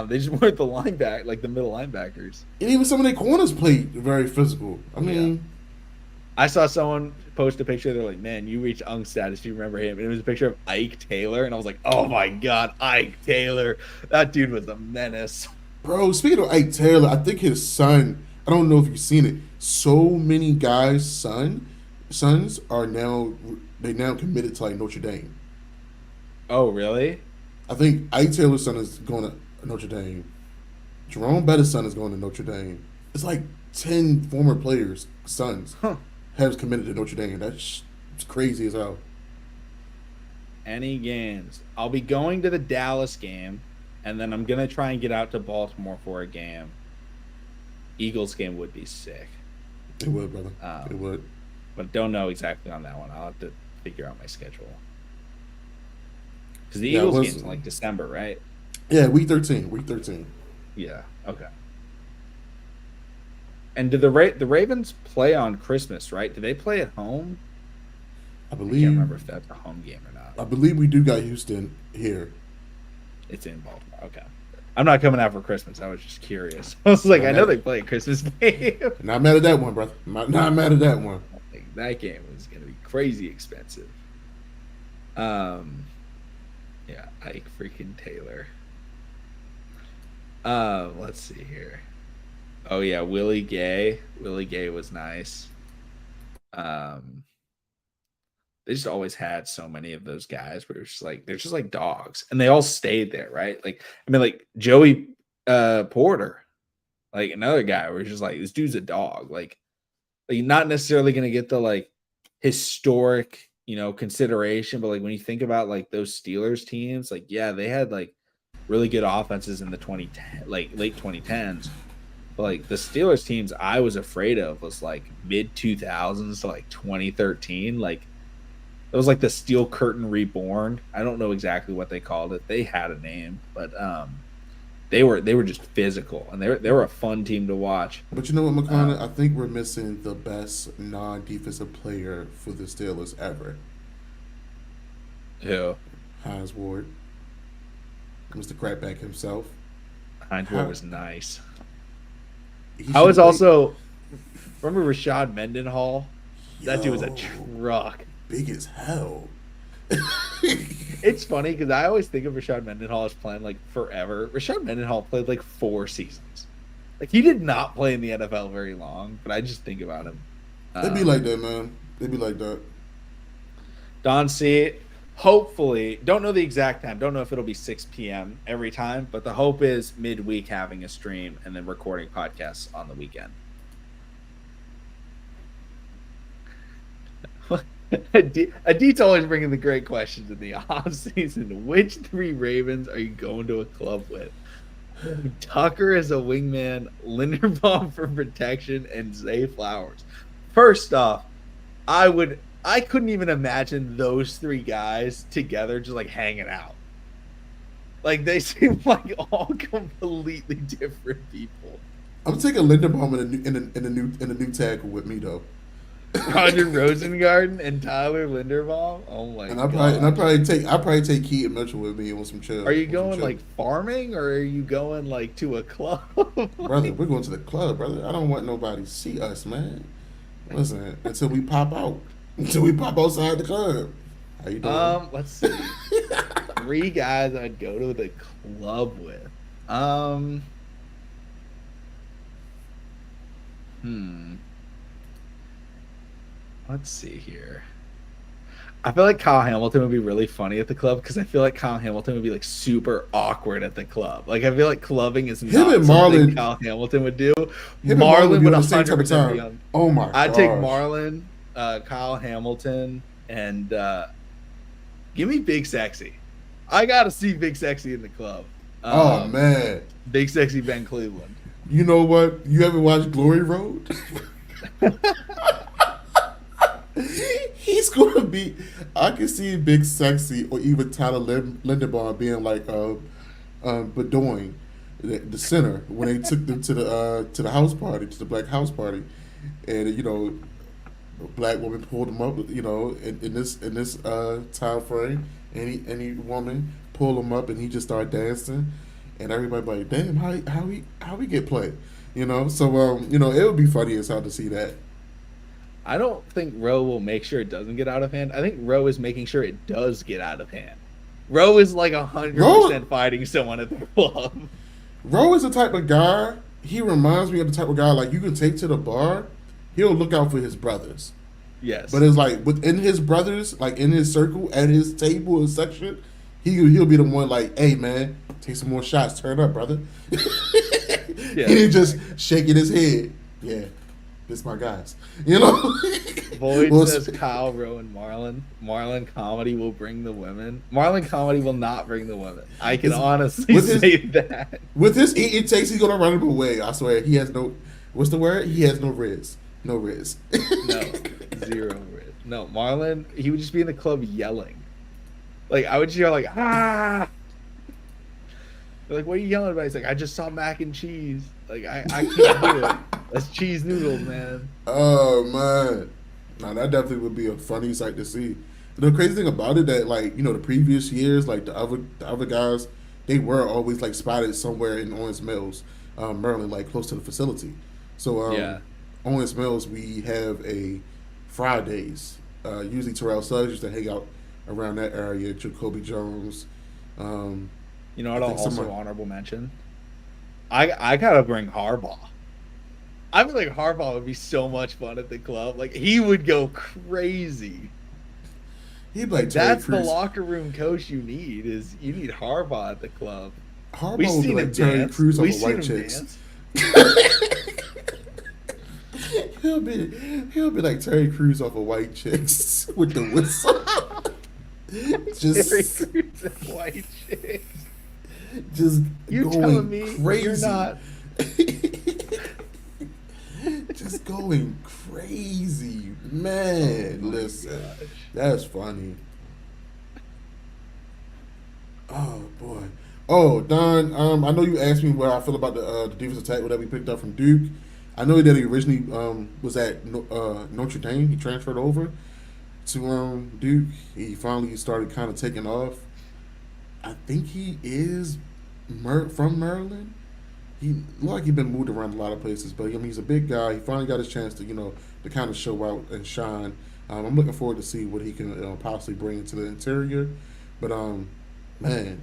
Speaker 1: They just weren't the lineback like the middle linebackers.
Speaker 2: and even some of their corners played very physical. I
Speaker 1: Yeah.
Speaker 2: mean,
Speaker 1: I saw someone post a picture. They're like, "Man, you reached Unk status. Do you remember him?" And it was a picture of Ike Taylor, and I was like, "Oh my god, Ike Taylor! That dude was a menace."
Speaker 2: bro, speaking of Ike Taylor, I think his son. I don't know if you've seen it. So many guys' sons are now committed to like Notre Dame.
Speaker 1: Oh, really?
Speaker 2: I think Ike Taylor's son is going to Notre Dame. Jerome Bettis' son is going to Notre Dame. It's like 10 former players' sons
Speaker 1: Huh.
Speaker 2: have committed to Notre Dame. It's crazy as hell.
Speaker 1: Any games? I'll be going to the Dallas game, and then I'm gonna try and get out to Baltimore for a game. Eagles game would be sick,
Speaker 2: It would, brother. It
Speaker 1: um,
Speaker 2: would.
Speaker 1: but don't know exactly on that one. I'll have to figure out my schedule because the
Speaker 2: Yeah, it
Speaker 1: Eagles
Speaker 2: was.
Speaker 1: game's in like December, right?
Speaker 2: Yeah, week 13. Week 13.
Speaker 1: Yeah. Okay. And do the Ravens play on Christmas, right? Do they play at home?
Speaker 2: I
Speaker 1: I can't
Speaker 2: believe.
Speaker 1: remember if that's a home game or not.
Speaker 2: I believe we do got Houston here.
Speaker 1: It's in Baltimore. Okay. I'm not coming out for Christmas. I was just curious. I was like,
Speaker 2: Not
Speaker 1: I know
Speaker 2: mad.
Speaker 1: they play a Christmas game.
Speaker 2: Not mad at that one, brother. Not mad at that one.
Speaker 1: Like, that game was going to be crazy expensive. Um, Yeah, Ike freaking Taylor. Let's see here. Oh yeah, Willie Gay. Willie Gay was nice. Um, they just always had so many of those guys where it's just like they're just like dogs, and they all stayed there, right? Like I mean, like Joey Porter, like another guy where it's just like this dude's a dog. Like not necessarily gonna get the like historic, consideration, but like when you think about like those Steelers teams, like yeah, they had like really good offenses in the 2010 like late 2010s. But like the Steelers teams I was afraid of was like mid 2000s to like 2013. Like it was like the Steel Curtain Reborn. I don't know exactly what they called it. They had a name, but they were just physical, and they were a fun team to watch.
Speaker 2: But you know what, McConnell? I
Speaker 1: Um,
Speaker 2: think we're missing the best non-defensive player for the Steelers ever.
Speaker 1: who
Speaker 2: Hines Ward, Mr. Crackback himself.
Speaker 1: Heinz Ward
Speaker 2: How
Speaker 1: was nice.
Speaker 2: he
Speaker 1: I
Speaker 2: should
Speaker 1: was
Speaker 2: have played.
Speaker 1: also remember Rashad Mendenhall. That dude was a
Speaker 2: Yo,
Speaker 1: truck.
Speaker 2: big as hell.
Speaker 1: It's funny because I always think of Rashad Mendenhall as playing like forever. Rashad Mendenhall played like 4 seasons. Like he did not play in the NFL very long, but I just think about him.
Speaker 2: They be like
Speaker 1: Um,
Speaker 2: that, man. They be like that.
Speaker 1: Don C. Hopefully, don't know the exact time. Don't know if it'll be 6 p.m. every time, but the hope is midweek having a stream and then recording podcasts on the weekend. Adit's always bringing the great questions in the off season. Which three Ravens are you going to a club with? Tucker as a wingman, Linderbaum for protection, and Zay Flowers. First off, I couldn't even imagine those three guys together just like hanging out. Like they seem like all completely different people.
Speaker 2: I'm taking Linderbaum in a new tackle with me though.
Speaker 1: Roger Rosengarten and Tyler Linderbaum. Oh my
Speaker 2: And I
Speaker 1: gosh.
Speaker 2: probably take Keaton Mitchell with me on some
Speaker 1: Are
Speaker 2: chill
Speaker 1: you
Speaker 2: on some
Speaker 1: going
Speaker 2: chill.
Speaker 1: like farming or are you going like to a club?
Speaker 2: Brother, we're going to the club, brother. I don't want nobody to see us, man. Listen, until we pop out. Until we pop outside the club. How you doing?
Speaker 1: Let's see. Three guys I'd go to the club with. Um, hmm. Let's see here. I feel like Kyle Hamilton would be really funny at the club because I feel like Kyle Hamilton would be like super awkward at the club. Like I feel like clubbing is
Speaker 2: Him
Speaker 1: not
Speaker 2: and
Speaker 1: something
Speaker 2: Marlon,
Speaker 1: Kyle Hamilton would do.
Speaker 2: would
Speaker 1: Marlon
Speaker 2: be
Speaker 1: would
Speaker 2: on the same type of
Speaker 1: 100% be
Speaker 2: time.
Speaker 1: on.
Speaker 2: Oh my
Speaker 1: I'd take
Speaker 2: gosh.
Speaker 1: Marlon, Kyle Hamilton, and give me Big Sexy. I gotta see Big Sexy in the club.
Speaker 2: Oh man.
Speaker 1: Big Sexy Ben Cleveland.
Speaker 2: You know what? You ever watched Glory Road? He's gonna be. I can see Big Sexy or even Tyler Linderbaum being like Bedoin, the center when they took them to the house party, to the black house party, and a black woman pulled him up. In this time frame, any woman pulled him up and he just started dancing, and everybody like, damn, how we get played, So it would be funny as hell to see that.
Speaker 1: I don't think Roe will make sure it doesn't get out of hand. I think Roe is making sure it does get out of hand. Roe is like
Speaker 2: Roe
Speaker 1: 100% fighting someone at the club.
Speaker 2: Roe is the type of guy. He reminds me of the type of guy like you can take to the bar. He'll look out for his brothers, but
Speaker 1: Yes.
Speaker 2: it's like within his brothers, like in his circle, at his table and section, he'll be the one like, "Hey man, take some more shots. Turn up, brother."
Speaker 1: Yeah.
Speaker 2: He just shaking his head. Yeah, this my guys. You know.
Speaker 1: Boyd
Speaker 2: Well,
Speaker 1: says Kyle, Rowe, and Marlon. Marlon comedy will bring the women. Marlon comedy will not bring the women. I can
Speaker 2: it's-
Speaker 1: honestly
Speaker 2: with his
Speaker 1: say that.
Speaker 2: with his eating takes, he's gonna run him away. I swear. He has no. What's the word? He has no riz. No riz.
Speaker 1: No, zero. No, Marlon, he would just be in the club yelling. Like, I would just hear, like, ah! They're like, what are you yelling about? He's like, I just saw mac and cheese. Like, I can't do it. That's cheese noodles, man.
Speaker 2: Oh man, now that definitely would be a funny sight to see. The crazy thing about it that like the previous years, like the other guys, they were always like spotted somewhere in Owens Mills, Maryland, like close to the facility. So
Speaker 1: Yeah.
Speaker 2: Owens Mills, we have a Fridays. Usually Terrell Suggs used to hang out around that area. Jacoby Jones, Um,
Speaker 1: You know
Speaker 2: I
Speaker 1: what? I'll
Speaker 2: think
Speaker 1: also
Speaker 2: someone
Speaker 1: honorable mention. I gotta bring Harbaugh. I feel like Harbaugh would be so much fun at the club. Like he would go crazy.
Speaker 2: he'd be like
Speaker 1: Like
Speaker 2: Terry
Speaker 1: that's the
Speaker 2: Crews.
Speaker 1: locker room coach you need. Is you need Harbaugh at the club. We've
Speaker 2: Harbaugh would be
Speaker 1: seen
Speaker 2: like
Speaker 1: him
Speaker 2: Terry
Speaker 1: dance.
Speaker 2: Crews off
Speaker 1: We've
Speaker 2: of
Speaker 1: seen
Speaker 2: White
Speaker 1: him
Speaker 2: Chicks.
Speaker 1: dance.
Speaker 2: he'll be he'll be like Terry Crews off of White Chicks with the whistle,
Speaker 1: Terry
Speaker 2: just
Speaker 1: Crews and white chicks.
Speaker 2: just
Speaker 1: You telling
Speaker 2: going
Speaker 1: me you're
Speaker 2: crazy.
Speaker 1: not?
Speaker 2: Just going crazy, man.
Speaker 1: Oh my
Speaker 2: Listen,
Speaker 1: gosh.
Speaker 2: that's funny. Oh boy. Oh Don, I know you asked me what I feel about the defensive tackle that we picked up from Duke. I know that he originally was at Notre Dame. He transferred over to Duke. He finally started kind of taking off. I think he is from Maryland. He looked like he's been moved around a lot of places, but I mean he's a big guy. He finally got his chance to to kind of show out and shine. I'm looking forward to see what he can possibly bring into the interior. But man,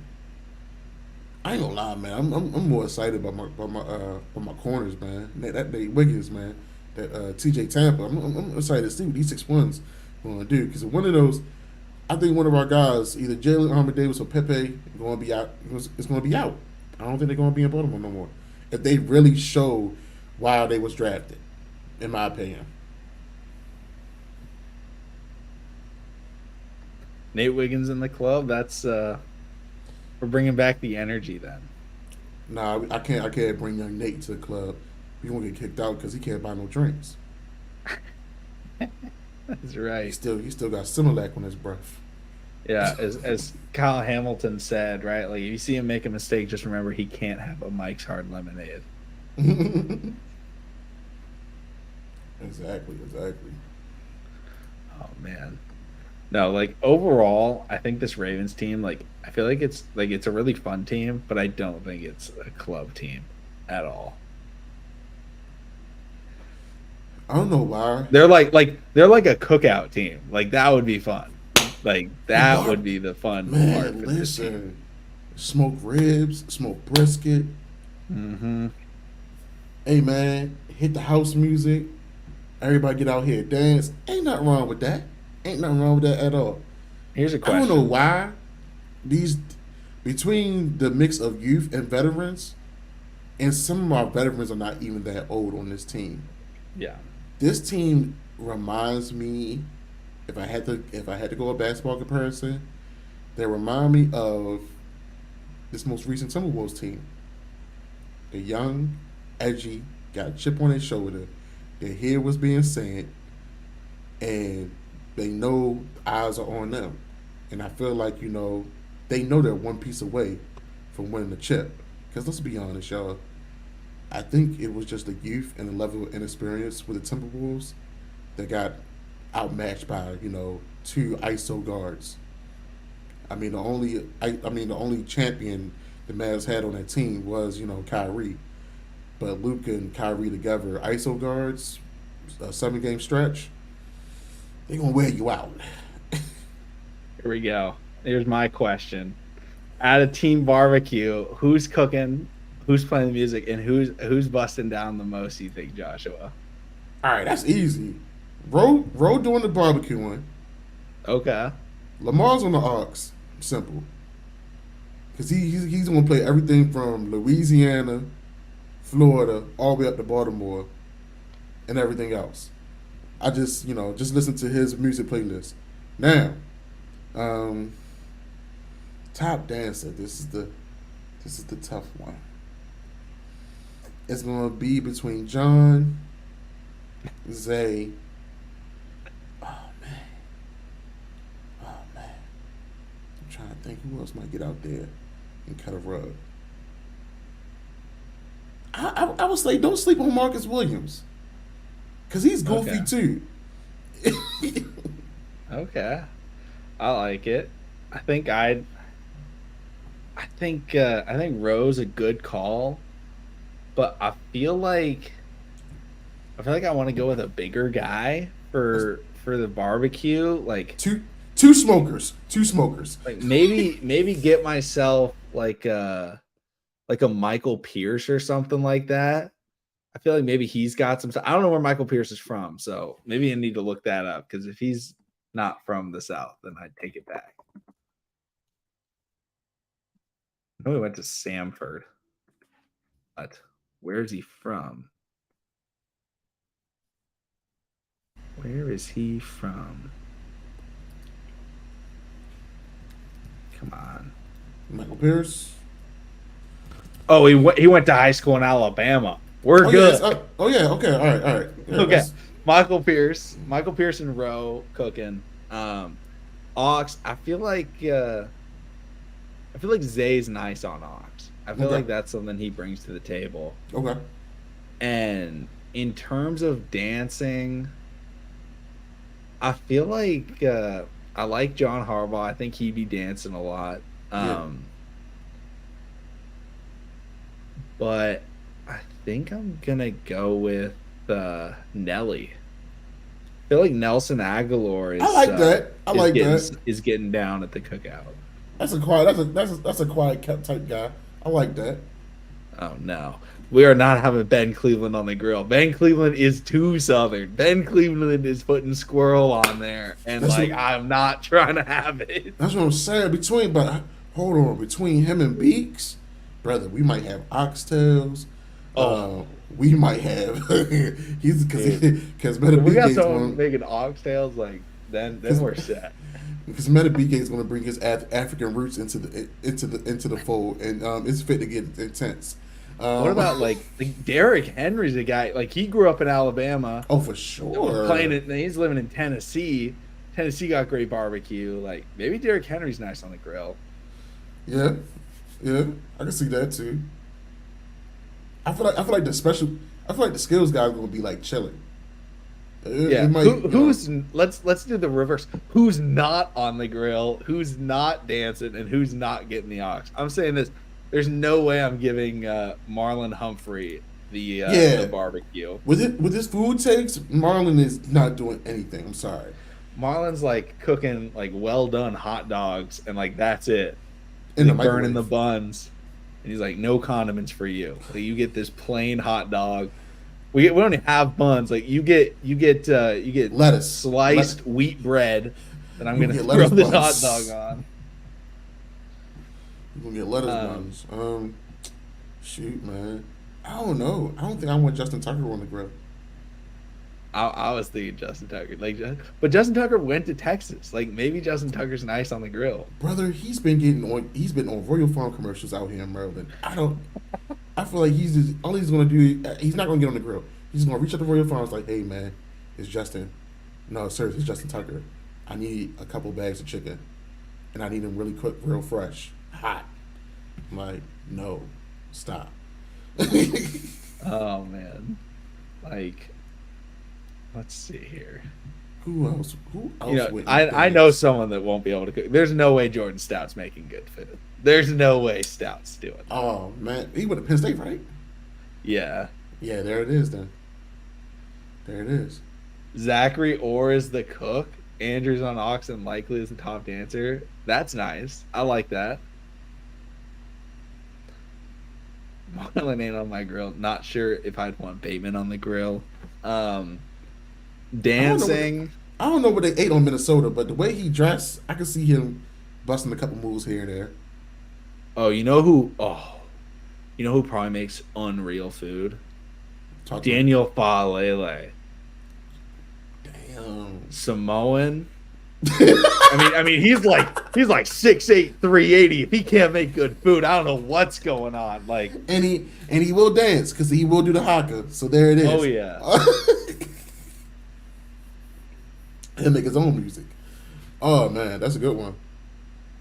Speaker 2: I ain't gonna lie, man. I'm more excited about my corners, man. That Nate Wiggins, man. That T.J. Tampa. I'm excited to see what these 6'1s going to do because one of those, I think one of our guys, either Jalen Armour Davis or Pepe, going to be out. Is going to be out. I don't think they're going to be in Baltimore no more. If they really show why they was drafted, in my opinion.
Speaker 1: Nate Wiggins in the club. That's we're bringing back the energy then.
Speaker 2: Nah, I can't. I can't bring young Nate to the club. He's gonna get kicked out because he can't buy no drinks.
Speaker 1: That's right.
Speaker 2: He still got Similac on his breath.
Speaker 1: Yeah, as Kyle Hamilton said, right? Like if you see him make a mistake, just remember he can't have a Mike's Hard Lemonade.
Speaker 2: Exactly.
Speaker 1: Oh man. No, like overall, I think this Ravens team, like I feel like it's a really fun team, but I don't think it's a club team at all.
Speaker 2: I don't know why.
Speaker 1: They're like a cookout team. Like that would be fun. Like
Speaker 2: The
Speaker 1: that
Speaker 2: bar,
Speaker 1: would be the fun part
Speaker 2: man.
Speaker 1: for this team.
Speaker 2: Listen, smoke ribs, smoke brisket.
Speaker 1: Mm-hmm.
Speaker 2: Hey man, hit the house music. Everybody get out here dance. Ain't nothing wrong with that. Ain't nothing wrong with that at all.
Speaker 1: Here's a
Speaker 2: I don't know
Speaker 1: question.
Speaker 2: why these between the mix of youth and veterans, and some of our veterans are not even that old on this team.
Speaker 1: Yeah.
Speaker 2: This team reminds me, if I had to go a basketball comparison, they remind me of this most recent Timberwolves team. They're young, edgy, got a chip on their shoulder. They hear what's being said, and they know eyes are on them. And I feel like they know they're one piece away from winning the chip. Because let's be honest, y'all. I think it was just the youth and the level of inexperience with the Timberwolves that got outmatched by two ISO guards. The only champion the Mavs had on that team was Kyrie, but Luka and Kyrie together, ISO guards, a 7 game stretch, they gonna wear you out.
Speaker 1: Here we go. Here's my question. At a team barbecue, who's cooking, who's playing the music, and who's busting down the most, you think, Joshua?
Speaker 2: All right, that's easy. Ro doing the barbecuing.
Speaker 1: Okay.
Speaker 2: Lamar's on the aux. Simple. Because he's gonna play everything from Louisiana, Florida, all the way up to Baltimore, and everything else. I just listen to his music playlist. Now, um, top dancer. This is the tough one. It's gonna be between John, Zay. Oh man, oh man. I'm trying to think who else might get out there and cut a rug. I would say don't sleep on Marcus Williams, cause he's goofy
Speaker 1: Okay.
Speaker 2: too.
Speaker 1: Okay. I like it. I think I'd I think Rowe's a good call, but I feel like I want to go with a bigger guy for the barbecue. Like
Speaker 2: two Two smokers. Two smokers.
Speaker 1: Like maybe get myself like a Michael Pierce or something like that. I feel like maybe he's got some. I don't know where Michael Pierce is from, so maybe I need to look that up because if he's not from the South, then I'd take it back. I know he went to Samford, but where is he from? Where is he from? Come on.
Speaker 2: Michael Pierce.
Speaker 1: Oh, he went to high school in Alabama. We're good.
Speaker 2: Yeah, oh yeah, okay, all right, all right. Yeah,
Speaker 1: Okay. Michael Pierce and Rowe cooking. Ox, I feel like Zay's nice on Ox. I feel like that's something he brings to the table.
Speaker 2: Okay.
Speaker 1: And in terms of dancing, I feel like I like John Harbaugh. I think he'd be dancing a lot. But I think I'm gonna go with Nelly. I feel like Nelson Aguilar is.
Speaker 2: I like that. I like that.
Speaker 1: Is getting down at the cookout.
Speaker 2: That's a quiet. That's a quiet type guy. I like that.
Speaker 1: Oh no, we are not having Ben Cleveland on the grill. Ben Cleveland is too southern. Ben Cleveland is putting squirrel on there, and I'm not trying to have it.
Speaker 2: That's what I'm saying. Hold on, between him and Beaks, brother, we might have oxtails. We might have because Meta
Speaker 1: we got
Speaker 2: BK's
Speaker 1: someone making oxtails then we're set.
Speaker 2: Because Meta BK is going to bring his African roots into the fold, and it's fit to get intense.
Speaker 1: What about like Derrick Henry's a guy he grew up in Alabama.
Speaker 2: Oh, for sure.
Speaker 1: Playing it, he's living in Tennessee. Tennessee got great barbecue. Maybe Derrick Henry's nice on the grill.
Speaker 2: Yeah, I can see that too. I feel like the skills guy is going to be chilling.
Speaker 1: Let's do the reverse. Who's not on the grill? Who's not dancing? And who's not getting the ox? I'm saying this. There's no way I'm giving Marlon Humphrey the barbecue.
Speaker 2: With his food takes, Marlon is not doing anything. I'm sorry.
Speaker 1: Marlon's cooking well done hot dogs and that's it.
Speaker 2: And
Speaker 1: burning the buns. And he's no condiments for you. You get this plain hot dog. We don't even have buns. You get
Speaker 2: lettuce,
Speaker 1: sliced wheat bread that I'm gonna throw this hot dog on.
Speaker 2: You're gonna get lettuce buns. Shoot, man. I don't know. I don't think I want Justin Tucker on the grill.
Speaker 1: I was thinking Justin Tucker, but Justin Tucker went to Texas. Maybe Justin Tucker's nice on the grill.
Speaker 2: Brother, he's been on Royal Farm commercials out here in Maryland. I feel like he's not gonna get on the grill. He's gonna reach out to Royal Farms hey man, it's Justin. No, sir, it's Justin Tucker. I need a couple bags of chicken, and I need them really cooked, real fresh, hot. I'm no, stop.
Speaker 1: Oh man, let's see here.
Speaker 2: Who else?
Speaker 1: I know someone that won't be able to cook. There's no way Jordan Stout's making good food. There's no way Stout's doing it.
Speaker 2: Oh man, he went to Penn State, right?
Speaker 1: Yeah.
Speaker 2: Yeah, there it is then. There it is.
Speaker 1: Zachary Orr is the cook. Andrews on ox and Likely is the top dancer. That's nice. I like that. Marlon ain't on my grill. Not sure if I'd want Bateman on the grill. Dancing.
Speaker 2: I don't know what they ate on Minnesota, but the way he dressed, I could see him busting a couple moves here and there.
Speaker 1: Oh, you know who probably makes unreal food? Daniel Falele.
Speaker 2: Damn.
Speaker 1: Samoan. I mean, he's 6'8", 380. If he can't make good food, I don't know what's going on.
Speaker 2: And he will dance because he will do the haka. So there it is.
Speaker 1: Oh yeah.
Speaker 2: And make his own music. Oh man, that's a good one.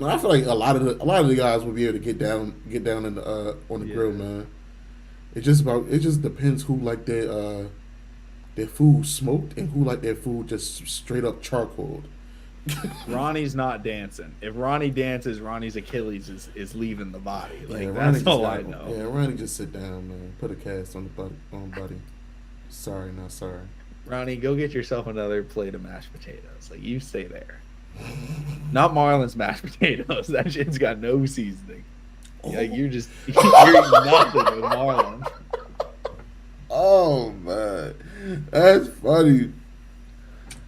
Speaker 2: I feel like a lot of the guys will be able to get down in the on the grill, man. It just depends who their food smoked and who their food just straight up charcoaled.
Speaker 1: Ronnie's not dancing. If Ronnie dances, Ronnie's Achilles is leaving the body.
Speaker 2: That's
Speaker 1: all I know.
Speaker 2: Yeah, Ronnie just sit down, man. Put a cast on buddy. Sorry, not sorry.
Speaker 1: Ronnie, go get yourself another plate of mashed potatoes. You stay there. Not Marlon's mashed potatoes. That shit's got no seasoning. Like
Speaker 2: Oh,
Speaker 1: you're eating nothing with Marlon.
Speaker 2: oh man, that's funny.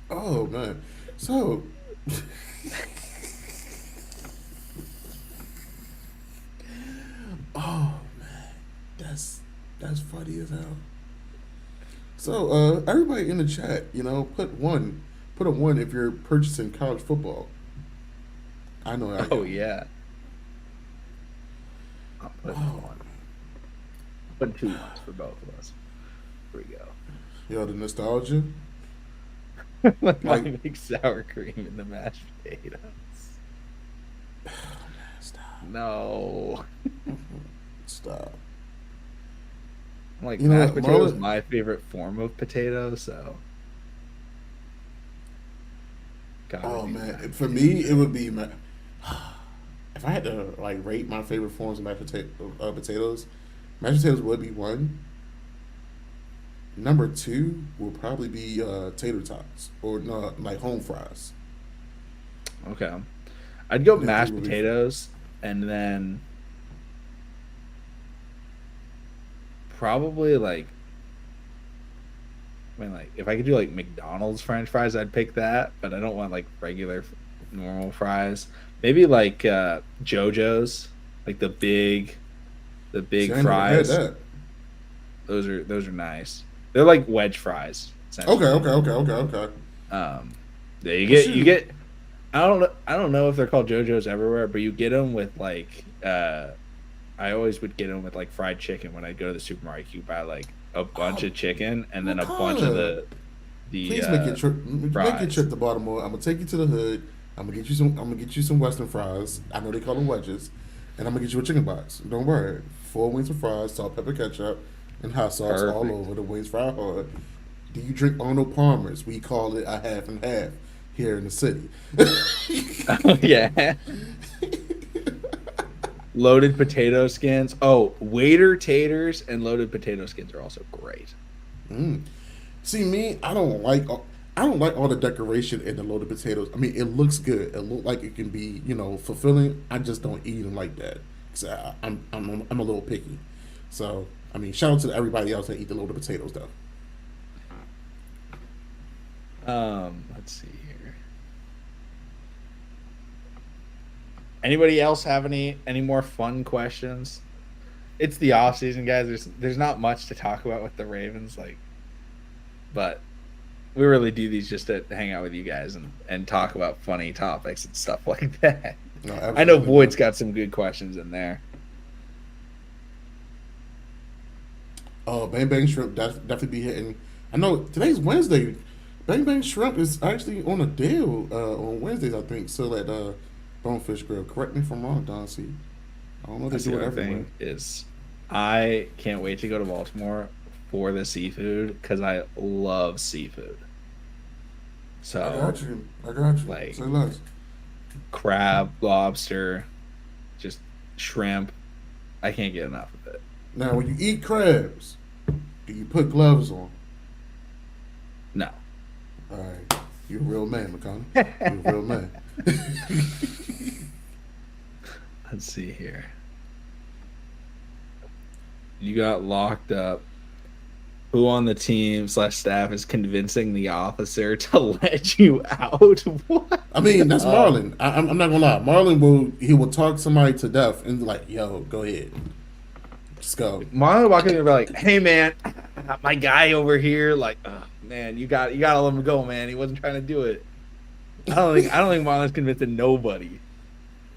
Speaker 2: Oh man, so oh man, that's that's funny as hell. So everybody in the chat, put a one if you're purchasing college football. I know I
Speaker 1: Oh
Speaker 2: am.
Speaker 1: yeah, I'm putting
Speaker 2: Oh,
Speaker 1: one. Putting two ones for both of us. Here we
Speaker 2: yo, the nostalgia.
Speaker 1: go. Like my
Speaker 2: Like,
Speaker 1: big sour cream in the mashed potatoes.
Speaker 2: stop,
Speaker 1: No.
Speaker 2: stop.
Speaker 1: Like
Speaker 2: You know
Speaker 1: mashed
Speaker 2: what,
Speaker 1: potatoes,
Speaker 2: Marlon?
Speaker 1: my favorite form of potato, so gotta
Speaker 2: Oh
Speaker 1: do
Speaker 2: man,
Speaker 1: mashed
Speaker 2: for
Speaker 1: potatoes.
Speaker 2: me it would be if I had to like rate my favorite forms of potatoes, mashed potatoes would be one. Number two will probably be tater tots or no, like home fries.
Speaker 1: Okay. I'd go
Speaker 2: Them three
Speaker 1: mashed
Speaker 2: would be.
Speaker 1: potatoes and then probably like I mean like if I could do like McDonald's French fries, I'd pick that, but I don't want like regular normal fries. Maybe like JoJo's, like the
Speaker 2: See,
Speaker 1: big
Speaker 2: I ain't never had
Speaker 1: fries.
Speaker 2: that.
Speaker 1: Those are nice. They're like wedge fries
Speaker 2: Okay,
Speaker 1: essentially.
Speaker 2: okay, okay, okay, okay.
Speaker 1: Um yeah,
Speaker 2: Well,
Speaker 1: you
Speaker 2: shoot.
Speaker 1: get I don't know if they're called JoJo's everywhere, but you get them with like I always would get them with like fried chicken when I go to the supermarket. You buy like a bunch
Speaker 2: Oh,
Speaker 1: of chicken and then a bunch of
Speaker 2: Wakanda.
Speaker 1: the
Speaker 2: Please make your trip. Make your
Speaker 1: fries.
Speaker 2: trip to Baltimore. I'm gonna take you to the hood. I'm gonna get you some. I'm gonna get you some Western fries. I know they call them wedges, and I'm gonna get you a chicken box. Don't worry. 4 wings of fries, salt, pepper, ketchup, and hot sauce all
Speaker 1: Perfect.
Speaker 2: over. The wings fried hard. Do you drink Arnold Palmer's? We call it a half and half here in the city.
Speaker 1: Oh yeah. Loaded potato skins. Oh, waiter taters and loaded potato skins are also great.
Speaker 2: Mm. See me, I don't like all the decoration in the loaded potatoes. I mean, it looks good. It look like it can be, fulfilling. I just don't eat them like that. 'Cause I'm a little picky. So I mean, shout out to everybody else that eat the loaded potatoes though.
Speaker 1: Let's see here. Anybody else have any more fun questions? It's the off season, guys. There's not much to talk about with the Ravens, like, but we really do these just to hang out with you guys and talk about funny topics and stuff like that.
Speaker 2: No,
Speaker 1: I know
Speaker 2: absolutely,
Speaker 1: Boyd's
Speaker 2: man.
Speaker 1: got some good questions in there.
Speaker 2: Oh, Bang Bang Shrimp definitely be hitting. I know today's Wednesday. Bang Bang Shrimp is actually on a deal on Wednesdays, I think. So at Bonefish Grill. Correct me if I'm wrong, Don C. I don't know if they
Speaker 1: That's the
Speaker 2: do it
Speaker 1: other
Speaker 2: everywhere.
Speaker 1: thing is I can't wait to go to Baltimore for the seafood because I love seafood.
Speaker 2: I got
Speaker 1: So
Speaker 2: you. I got you.
Speaker 1: like
Speaker 2: Say less.
Speaker 1: crab, lobster, just shrimp. I can't get enough of it.
Speaker 2: Now, when you eat crabs, do you put gloves on?
Speaker 1: No.
Speaker 2: All right. You're a real man, McConnell. You're a real man.
Speaker 1: Let's see here. You got locked up. Who on the team slash staff is convincing the officer to let you out? What?
Speaker 2: I mean, that's
Speaker 1: Oh,
Speaker 2: Marlon. I'm not gonna lie. Marlon will talk somebody to death and be like, "Yo, go ahead, just go."
Speaker 1: Marlon walking in and be like, "Hey man, my guy over here, like, oh, man, you gotta let him go, man. He wasn't trying to do it." I don't think Marlon's convincing nobody.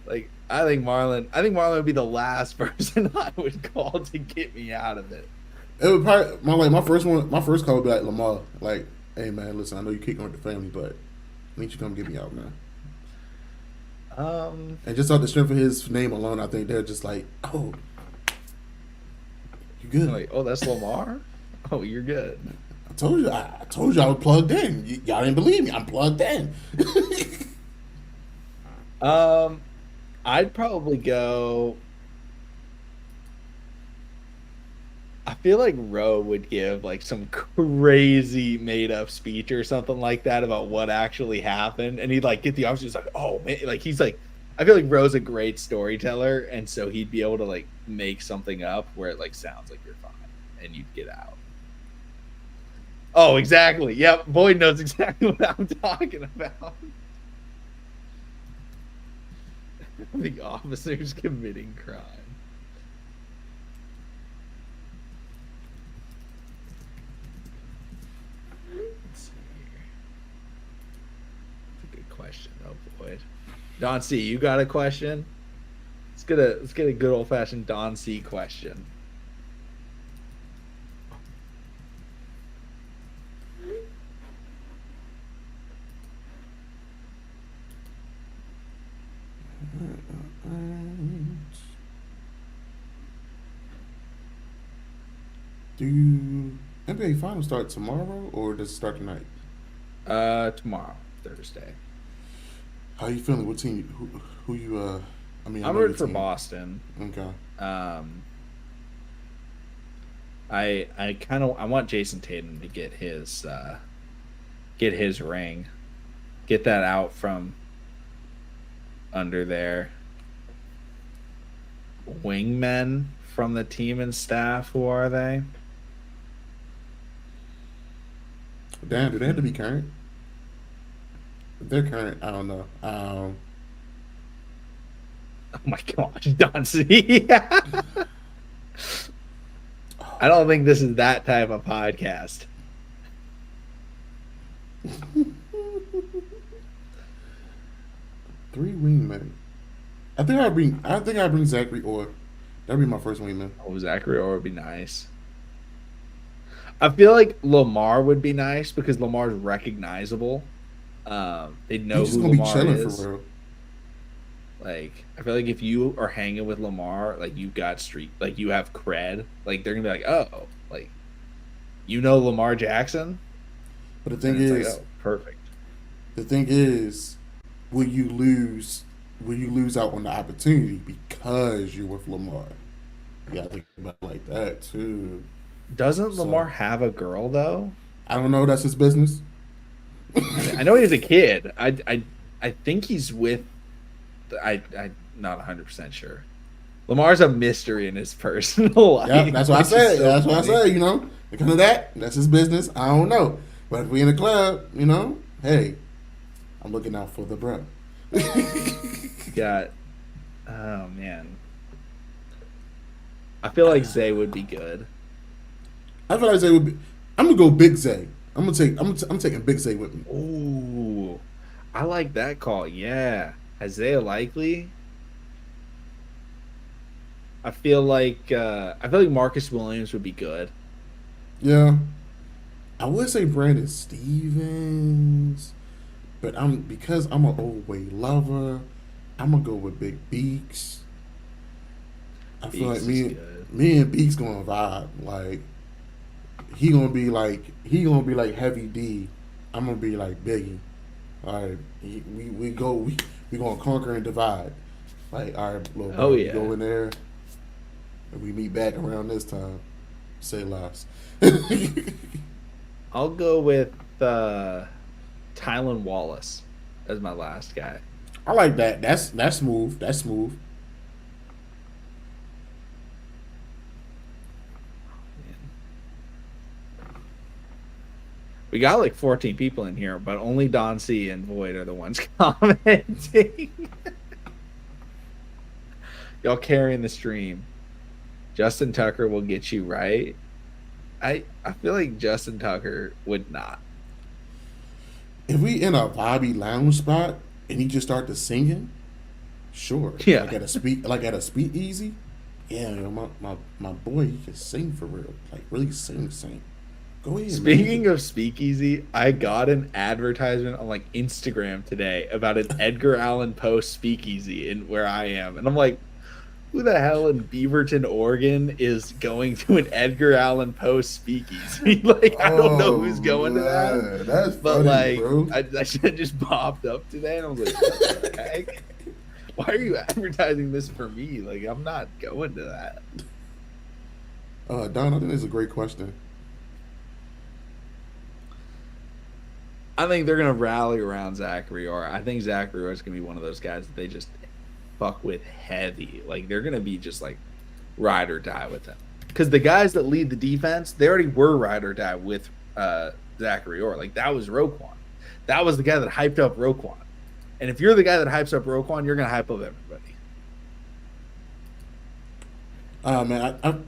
Speaker 1: Like, I think Marlon would be the last person I would call to get me out of it.
Speaker 2: It would probably my first call would be like Lamar, like, "Hey man, listen, I know you kicking with the family, but I need you to come get me out, man."
Speaker 1: Um,
Speaker 2: And just off the strength of his name alone, I think they're just like, "Oh, you good?"
Speaker 1: like, oh, that's Lamar. Oh, you're good.
Speaker 2: I told you I was plugged in. Y'all didn't believe me. I'm plugged in.
Speaker 1: Um, I'd probably go. I feel like Roe would give like some crazy made up speech or something like that about what actually happened, and he'd like get the officers like, oh man, like he's like, I feel like Roe's a great storyteller, and so he'd be able to like make something up where it like sounds like you're fine, and you'd get out. Oh, exactly. Yep, Boyd knows exactly what I'm talking about. The officers committing crime. Let's see here. That's a good question, though, Boyd. Don C, you got a question? Let's get a good old fashioned Don C question.
Speaker 2: Do NBA Finals start tomorrow or does it start tonight?
Speaker 1: Tomorrow, Thursday.
Speaker 2: How you feeling? What team? Who you? I mean, I
Speaker 1: I'm
Speaker 2: know your
Speaker 1: rooting for
Speaker 2: team.
Speaker 1: Boston.
Speaker 2: Okay.
Speaker 1: I kind of I want Jason Tatum to get his ring, get that out from under there. Wingmen from the team and staff. Who are they?
Speaker 2: Damn, do they have to be current? If they're current, I don't know.
Speaker 1: Oh my gosh, Don C. I don't think this is that type of podcast.
Speaker 2: Three wingmen. I think I bring Zachary Orr. That'd be my first wingman.
Speaker 1: Oh, Zachary Orr would be nice. I feel like Lamar would be nice because Lamar's recognizable. They'd know
Speaker 2: He's just
Speaker 1: who
Speaker 2: gonna be
Speaker 1: Lamar
Speaker 2: chilling
Speaker 1: is.
Speaker 2: for real.
Speaker 1: Like, I feel like if you are hanging with Lamar, like you've got street, like you have cred. Like they're gonna be like, oh, like you know Lamar Jackson.
Speaker 2: But the thing
Speaker 1: And it's
Speaker 2: is,
Speaker 1: like, oh, perfect.
Speaker 2: the thing is, will you lose? Will you lose out on the opportunity because you're with Lamar? You gotta think about it like that too.
Speaker 1: Doesn't
Speaker 2: So
Speaker 1: Lamar have a girl though?
Speaker 2: I don't know. That's his business.
Speaker 1: I know he's a kid. I think he's with. I'm not 100% sure. Lamar's a mystery in his personal life.
Speaker 2: Yeah, that's what I
Speaker 1: which is
Speaker 2: said.
Speaker 1: so
Speaker 2: That's what I
Speaker 1: funny.
Speaker 2: said. You know, because of that, that's his business. I don't know. But if we in a club, you know, hey, I'm looking out for the bro.
Speaker 1: Got. Oh man, I feel like Zay would be good.
Speaker 2: I feel like Zay would be. I'm gonna go Big Zay. I'm taking Big Zay with me.
Speaker 1: Ooh, I like that call. Yeah, Isaiah Likely. I feel like Marcus Williams would be good.
Speaker 2: Yeah, I would say Brandon Stevens, but because I'm an old way lover. I'm gonna go with Big Beaks. I feel like
Speaker 1: Beaks is good.
Speaker 2: me and Beaks gonna vibe. Like he gonna be like Heavy D. I'm gonna be like Biggie. All right, we gonna conquer and divide. Like, all right, little bro,
Speaker 1: Oh
Speaker 2: we
Speaker 1: yeah,
Speaker 2: go in there and we meet back around this time. Say less.
Speaker 1: I'll go with Tylen Wallace as my last guy.
Speaker 2: I like that. That's smooth. That's smooth.
Speaker 1: We got like 14 people in here, but only Don C and Void are the ones commenting. Y'all carrying the stream. Justin Tucker will get you right. I feel like Justin Tucker would not.
Speaker 2: If we in a Bobby lounge spot and he just start to singing, sure.
Speaker 1: Yeah.
Speaker 2: Like at a speakeasy. Yeah, you know, my boy, he can sing for real. Like really sing. Go ahead.
Speaker 1: Speaking
Speaker 2: man.
Speaker 1: of speakeasy, I got an advertisement on like Instagram today about an Edgar Allan Poe speakeasy in where I am, and I'm like, who the hell in Beaverton, Oregon, is going to an Edgar Allan Poe speakeasy? Like, I don't know who's going to that,
Speaker 2: That's
Speaker 1: but
Speaker 2: funny,
Speaker 1: like,
Speaker 2: bro.
Speaker 1: I just popped up today, and I was like, what the heck? Why are you advertising this for me? Like, I'm not going to that.
Speaker 2: Don, I think that's a great question.
Speaker 1: I think they're gonna rally around Zachary, or I think Zachary is gonna be one of those guys that they just fuck with heavy. Like they're gonna be just like ride or die with him. Because the guys that lead the defense, they already were ride or die with Zachary Orr. Like that was Roquan. That was the guy that hyped up Roquan. And if you're the guy that hypes up Roquan, you're gonna hype up everybody.
Speaker 2: Man,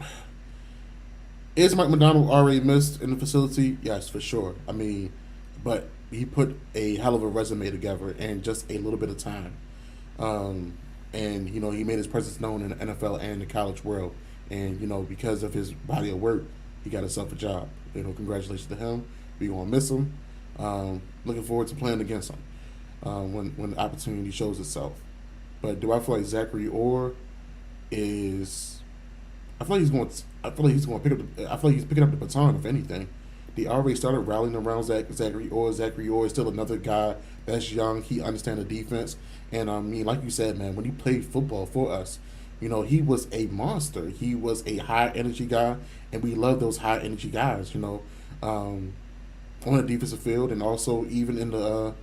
Speaker 2: is Mike McDonald already missed in the facility? Yes, for sure. I mean, but he put a hell of a resume together in just a little bit of time. Um, and he made his presence known in the NFL and the college world. And because of his body of work, he got himself a job. Congratulations to him. We gonna miss him. Looking forward to playing against him when the opportunity shows itself. But do I feel like Zachary Orr is? I feel like he's going. I feel like he's going to pick up. I feel like he's picking up the baton. If anything, they already started rallying around Zachary Orr. Zachary Orr is still another guy that's young. He understands the defense, and I mean, like you said, man, when he played football for us, he was a monster. He was a high energy guy, and we love those high energy guys. On the defensive field, and also even in the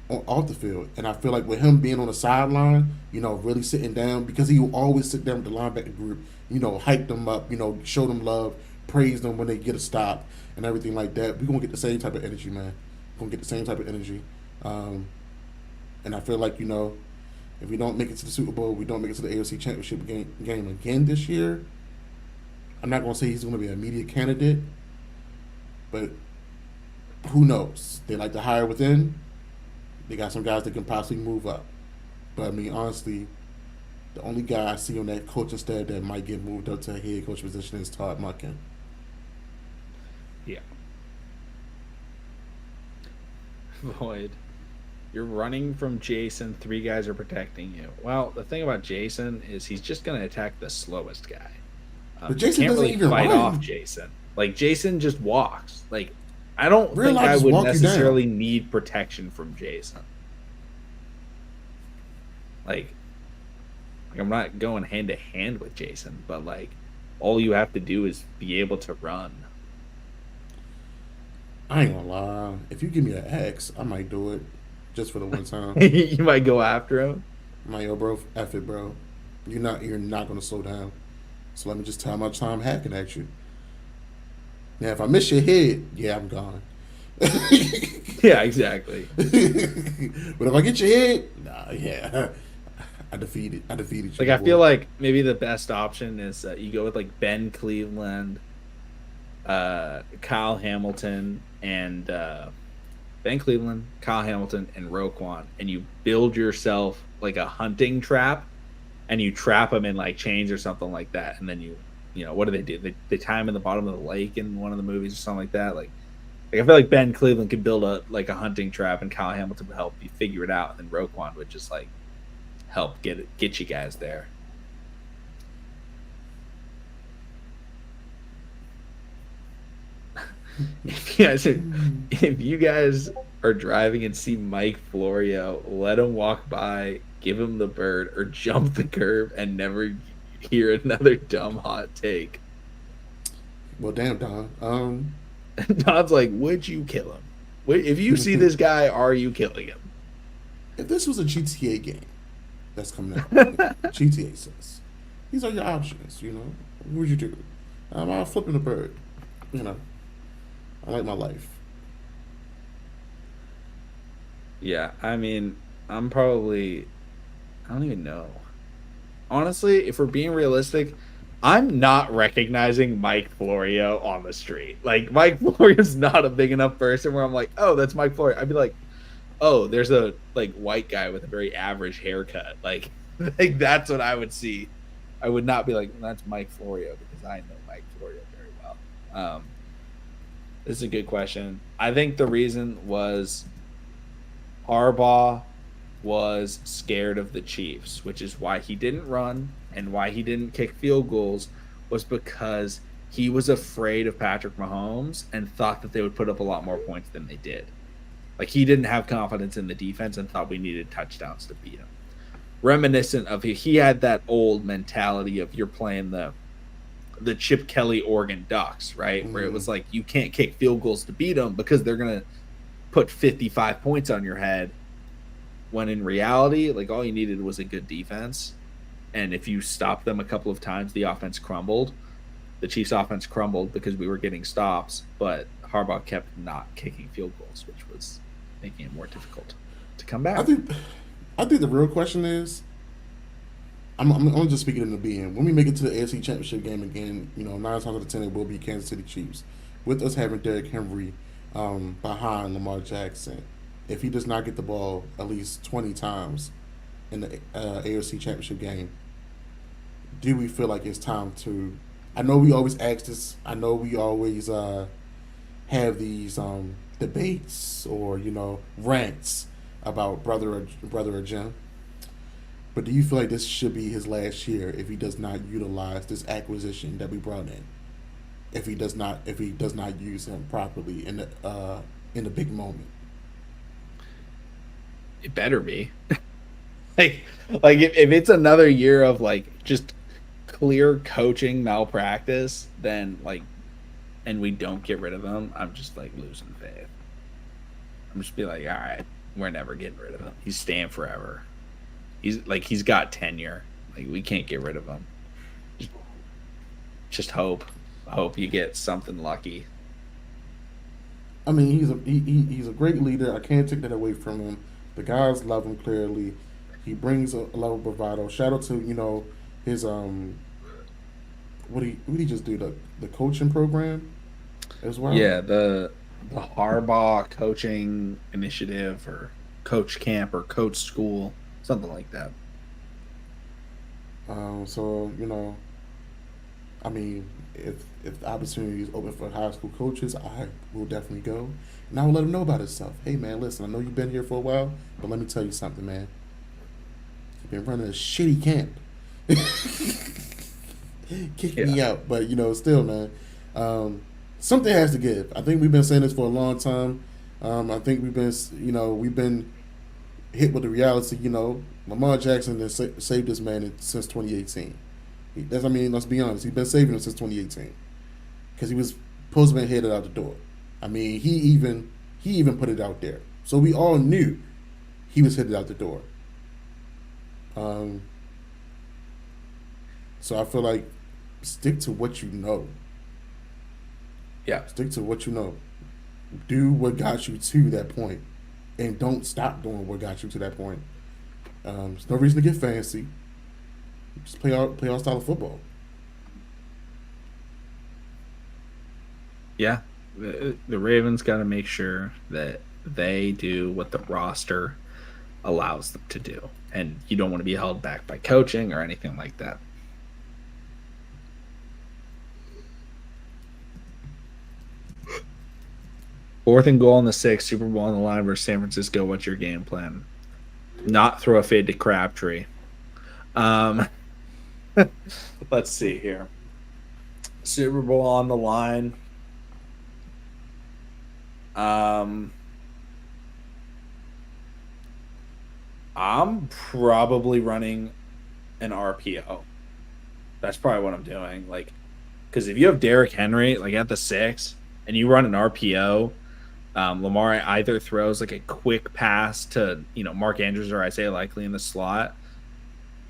Speaker 2: off the field. And I feel like with him being on the sideline, really sitting down, because he will always sit down with the linebacker group, hype them up, show them love, praise them when they get a stop and everything like that. We're going to get the same type of energy, man. We're going to get the same type of energy. And I feel like, if we don't make it to the Super Bowl, we don't make it to the AFC Championship game again this year, I'm not going to say he's going to be an immediate candidate, but who knows? They like to hire within. They got some guys that can possibly move up. But I mean, honestly, the only guy I see on that coaching staff that might get moved up to a head coach position is Todd Monken.
Speaker 1: Yeah. Void. You're running from Jason. 3 guys are protecting you. Well, the thing about Jason is he's just going to attack the slowest guy.
Speaker 2: But Jason
Speaker 1: can't
Speaker 2: doesn't
Speaker 1: really
Speaker 2: even
Speaker 1: fight
Speaker 2: run.
Speaker 1: off Jason. Like Jason just walks. Like I don't
Speaker 2: Real
Speaker 1: think
Speaker 2: life
Speaker 1: I
Speaker 2: just
Speaker 1: would
Speaker 2: walk you down.
Speaker 1: necessarily need protection from Jason. Like I'm not going hand to hand with Jason, but like all you have to do is be able to run.
Speaker 2: I ain't gonna lie. If you give me an X, I might do it just for the one time.
Speaker 1: You might go after him.
Speaker 2: I'm like, yo, bro, F it, bro. You're not gonna slow down. So let me just tell my time hacking at you. Now, if I miss your head, yeah, I'm gone.
Speaker 1: Yeah, exactly.
Speaker 2: But if I get your head, nah, yeah, I defeated you.
Speaker 1: Like I feel like maybe the best option is you go with like Ben Cleveland, Kyle Hamilton, and Ben Cleveland, Kyle Hamilton, and Roquan, and you build yourself like a hunting trap, and you trap them in like chains or something like that, and then you what do? They tie him in the bottom of the lake in one of the movies or something like that. Like I feel like Ben Cleveland could build a hunting trap, and Kyle Hamilton would help you figure it out, and then Roquan would just like help get you guys there. If you guys are driving and see Mike Florio, let him walk by, give him the bird, or jump the curb and never hear another dumb hot take.
Speaker 2: Well, damn, Don.
Speaker 1: Don's like, would you kill him? If you see this guy, are you killing him?
Speaker 2: If this was a GTA game that's coming out, GTA says, these are your options, what would you do? I'm flipping the bird. I like my life.
Speaker 1: Yeah, I mean, I don't even know. Honestly, if we're being realistic, I'm not recognizing Mike Florio on the street. Like, Mike Florio's not a big enough person where I'm like, oh, that's Mike Florio. I'd be like, oh, there's a like white guy with a very average haircut. Like that's what I would see. I would not be like, that's Mike Florio, because I know Mike Florio very well. This is a good question. I think the reason was Harbaugh was scared of the Chiefs, which is why he didn't run and why he didn't kick field goals, was because he was afraid of Patrick Mahomes and thought that they would put up a lot more points than they did. Like he didn't have confidence in the defense and thought we needed touchdowns to beat him. Reminiscent of he had that old mentality of you're playing the the Chip Kelly Oregon Ducks, right? Where it
Speaker 2: Mm.
Speaker 1: was like you can't kick field goals to beat them because they're gonna put 55 points on your head. When in reality, like all you needed was a good defense, and if you stopped them a couple of times, the offense crumbled. The Chiefs' offense crumbled because we were getting stops, but Harbaugh kept not kicking field goals, which was making it more difficult to come
Speaker 2: I
Speaker 1: back.
Speaker 2: think I think the real question is, I'm just speaking in the being. When we make it to the AFC Championship game again, 9 times out of 10 it will be Kansas City Chiefs. With us having Derrick Henry behind Lamar Jackson, if he does not get the ball at least 20 times in the AFC Championship game, do we feel like it's time to? I know we always ask this. I know we always have these debates or rants about brother or Jim. But do you feel like this should be his last year if he does not utilize this acquisition that we brought in? If he does not use him properly in the big moment.
Speaker 1: It better be. like if it's another year of like just clear coaching malpractice, then like and we don't get rid of him, I'm just like losing faith. I'm just be like, all right, we're never getting rid of him. He's staying forever. He's got tenure. Like we can't get rid of him. Just hope you get something lucky.
Speaker 2: I mean, he's a great leader. I can't take that away from him. The guys love him clearly. He brings a level of bravado. Shout out to his what did he just do, the coaching program as well.
Speaker 1: Yeah, the Harbaugh coaching initiative or coach camp or coach school, something like that.
Speaker 2: So I mean, if the opportunity is open for high school coaches, I will definitely go, and I will let them know about himself. Hey man, listen, I know you've been here for a while, but let me tell you something, man. You've been running a shitty camp. Kick me out, but still, man. Something has to give. I think we've been saying this for a long time. I think we've been hit with the reality. Lamar Jackson has saved this man since 2018. Let's be honest. He's been saving him since 2018 because he was supposed to be headed out the door. I mean, he even put it out there, so we all knew he was headed out the door. Um, so I feel like stick to what you know.
Speaker 1: Yeah.
Speaker 2: Stick to what you know. Do what got you to that point, and don't stop doing what got you to that point. There's no reason to get fancy. Just play our style of football.
Speaker 1: Yeah. The Ravens got to make sure that they do what the roster allows them to do. And you don't want to be held back by coaching or anything like that. Fourth and goal on the 6th, Super Bowl on the line versus San Francisco. What's your game plan? Not throw a fade to Crabtree. Let's see here. Super Bowl on the line. I'm probably running an RPO. That's probably what I'm doing. Like, because if you have Derrick Henry like at the 6 and you run an RPO, Lamar either throws like a quick pass to Mark Andrews or Isaiah Likely in the slot,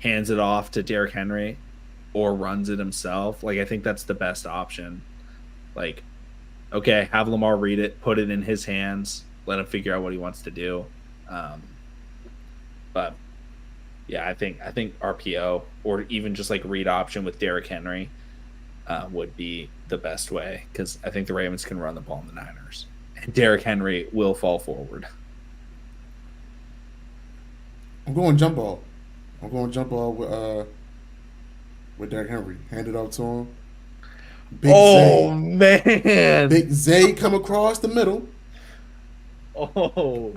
Speaker 1: hands it off to Derrick Henry, or runs it himself. Like I think that's the best option. Like, okay, have Lamar read it, put it in his hands, let him figure out what he wants to do. But yeah, I think RPO or even just like read option with Derrick Henry would be the best way because I think the Ravens can run the ball in the Niners. And Derrick Henry will fall forward.
Speaker 2: I'm going jump ball. With Derrick Henry. Hand it off to him.
Speaker 1: Man.
Speaker 2: Big Zay come across the middle.
Speaker 1: Oh,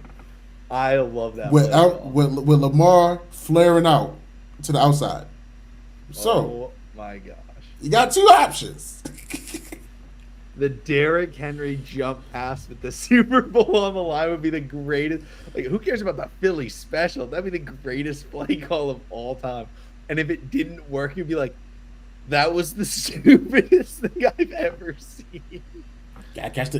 Speaker 1: I love that.
Speaker 2: With Lamar flaring out to the outside. So,
Speaker 1: oh my gosh.
Speaker 2: You got two options.
Speaker 1: The Derrick Henry jump pass with the Super Bowl on the line would be the greatest. Like, who cares about the Philly special? That'd be the greatest play call of all time. And if it didn't work, you'd be like, That was the stupidest thing I've ever seen.
Speaker 2: Gotta catch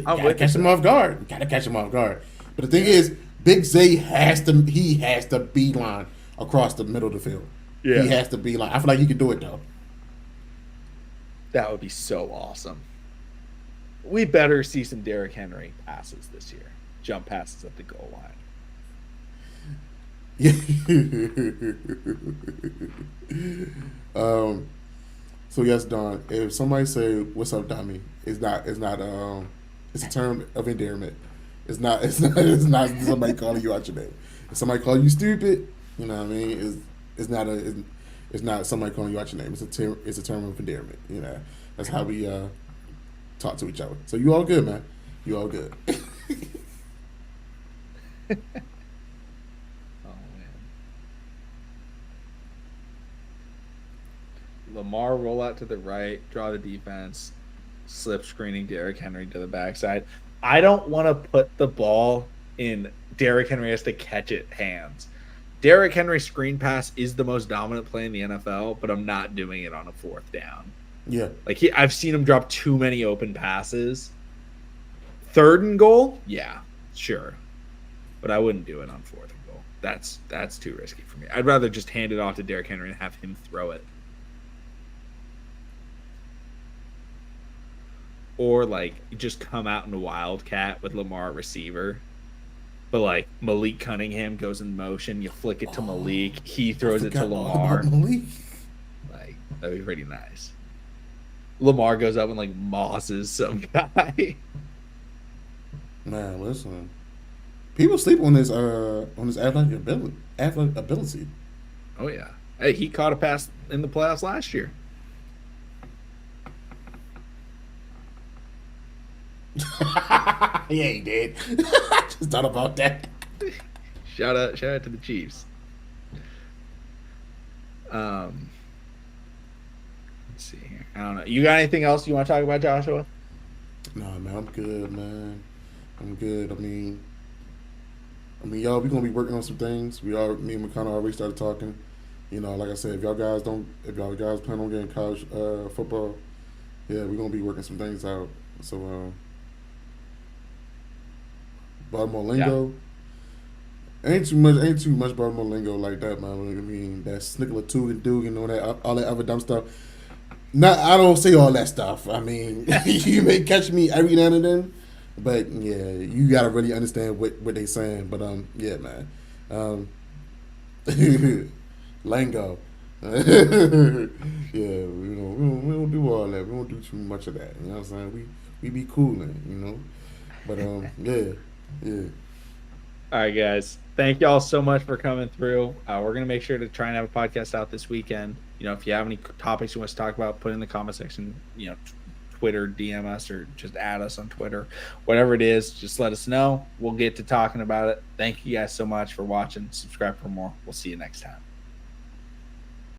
Speaker 2: him off guard. Gotta catch him off guard. But the thing is, Big Zay has to beeline across the middle of the field.
Speaker 1: Yeah.
Speaker 2: He has to beeline. I feel like he could do it though.
Speaker 1: That would be so awesome. We better see some Derrick Henry passes this year. Jump passes at the goal line.
Speaker 2: So yes, Don. If somebody say "What's up, dummy?" it's a term of endearment. It's not somebody calling you out your name. If somebody call you stupid, you know what I mean. It's not somebody calling you out your name. It's a term of endearment. You know, that's how we talk to each other. So you all good, man. You all good.
Speaker 1: Lamar roll out to the right, draw the defense, slip screening Derrick Henry to the backside. I don't want to put the ball in Derrick Henry has to catch it hands. Derrick Henry's screen pass is the most dominant play in the NFL, but I'm not doing it on a fourth down.
Speaker 2: Yeah.
Speaker 1: Like I've seen him drop too many open passes. Third and goal? Yeah, sure. But I wouldn't do it on fourth and goal. That's too risky for me. I'd rather just hand it off to Derrick Henry and have him throw it. Or like just come out in a wildcat with Lamar at receiver. But like Malik Cunningham goes in motion, you flick it to Malik, he throws it to Lamar.
Speaker 2: Malik.
Speaker 1: Like that'd be pretty nice. Lamar goes up and like mosses some guy.
Speaker 2: Man, listen. People sleep on his athletic ability.
Speaker 1: Oh yeah. Hey, he caught a pass in the playoffs last year.
Speaker 2: Yeah, he did. I just thought about that.
Speaker 1: Shout out to the Chiefs. Let's see here. I don't know. You got anything else you want to talk about, Joshua?
Speaker 2: No, man, I'm good, man. I'm good. I mean, y'all, we're gonna be working on some things. Me and McConnell already started talking. You know, like I said, if y'all guys plan on getting college football, yeah, we're gonna be working some things out. So, Baltimore lingo. Yeah. Ain't too much Baltimore lingo like that, man. I mean, that snickle tug and dug and all that other dumb stuff. I don't say all that stuff. I mean, you may catch me every now and then, but yeah, you gotta really understand what they saying. But yeah, man. Lingo. Yeah, we don't do all that. We don't do too much of that. You know what I'm saying? We be cooling, you know. But yeah.
Speaker 1: All right, guys. Thank y'all so much for coming through. We're gonna make sure to try and have a podcast out this weekend. You know, if you have any topics you want us to talk about, put in the comment section. You know, Twitter, DM us, or just add us on Twitter. Whatever it is, just let us know. We'll get to talking about it. Thank you guys so much for watching. Subscribe for more. We'll see you next time.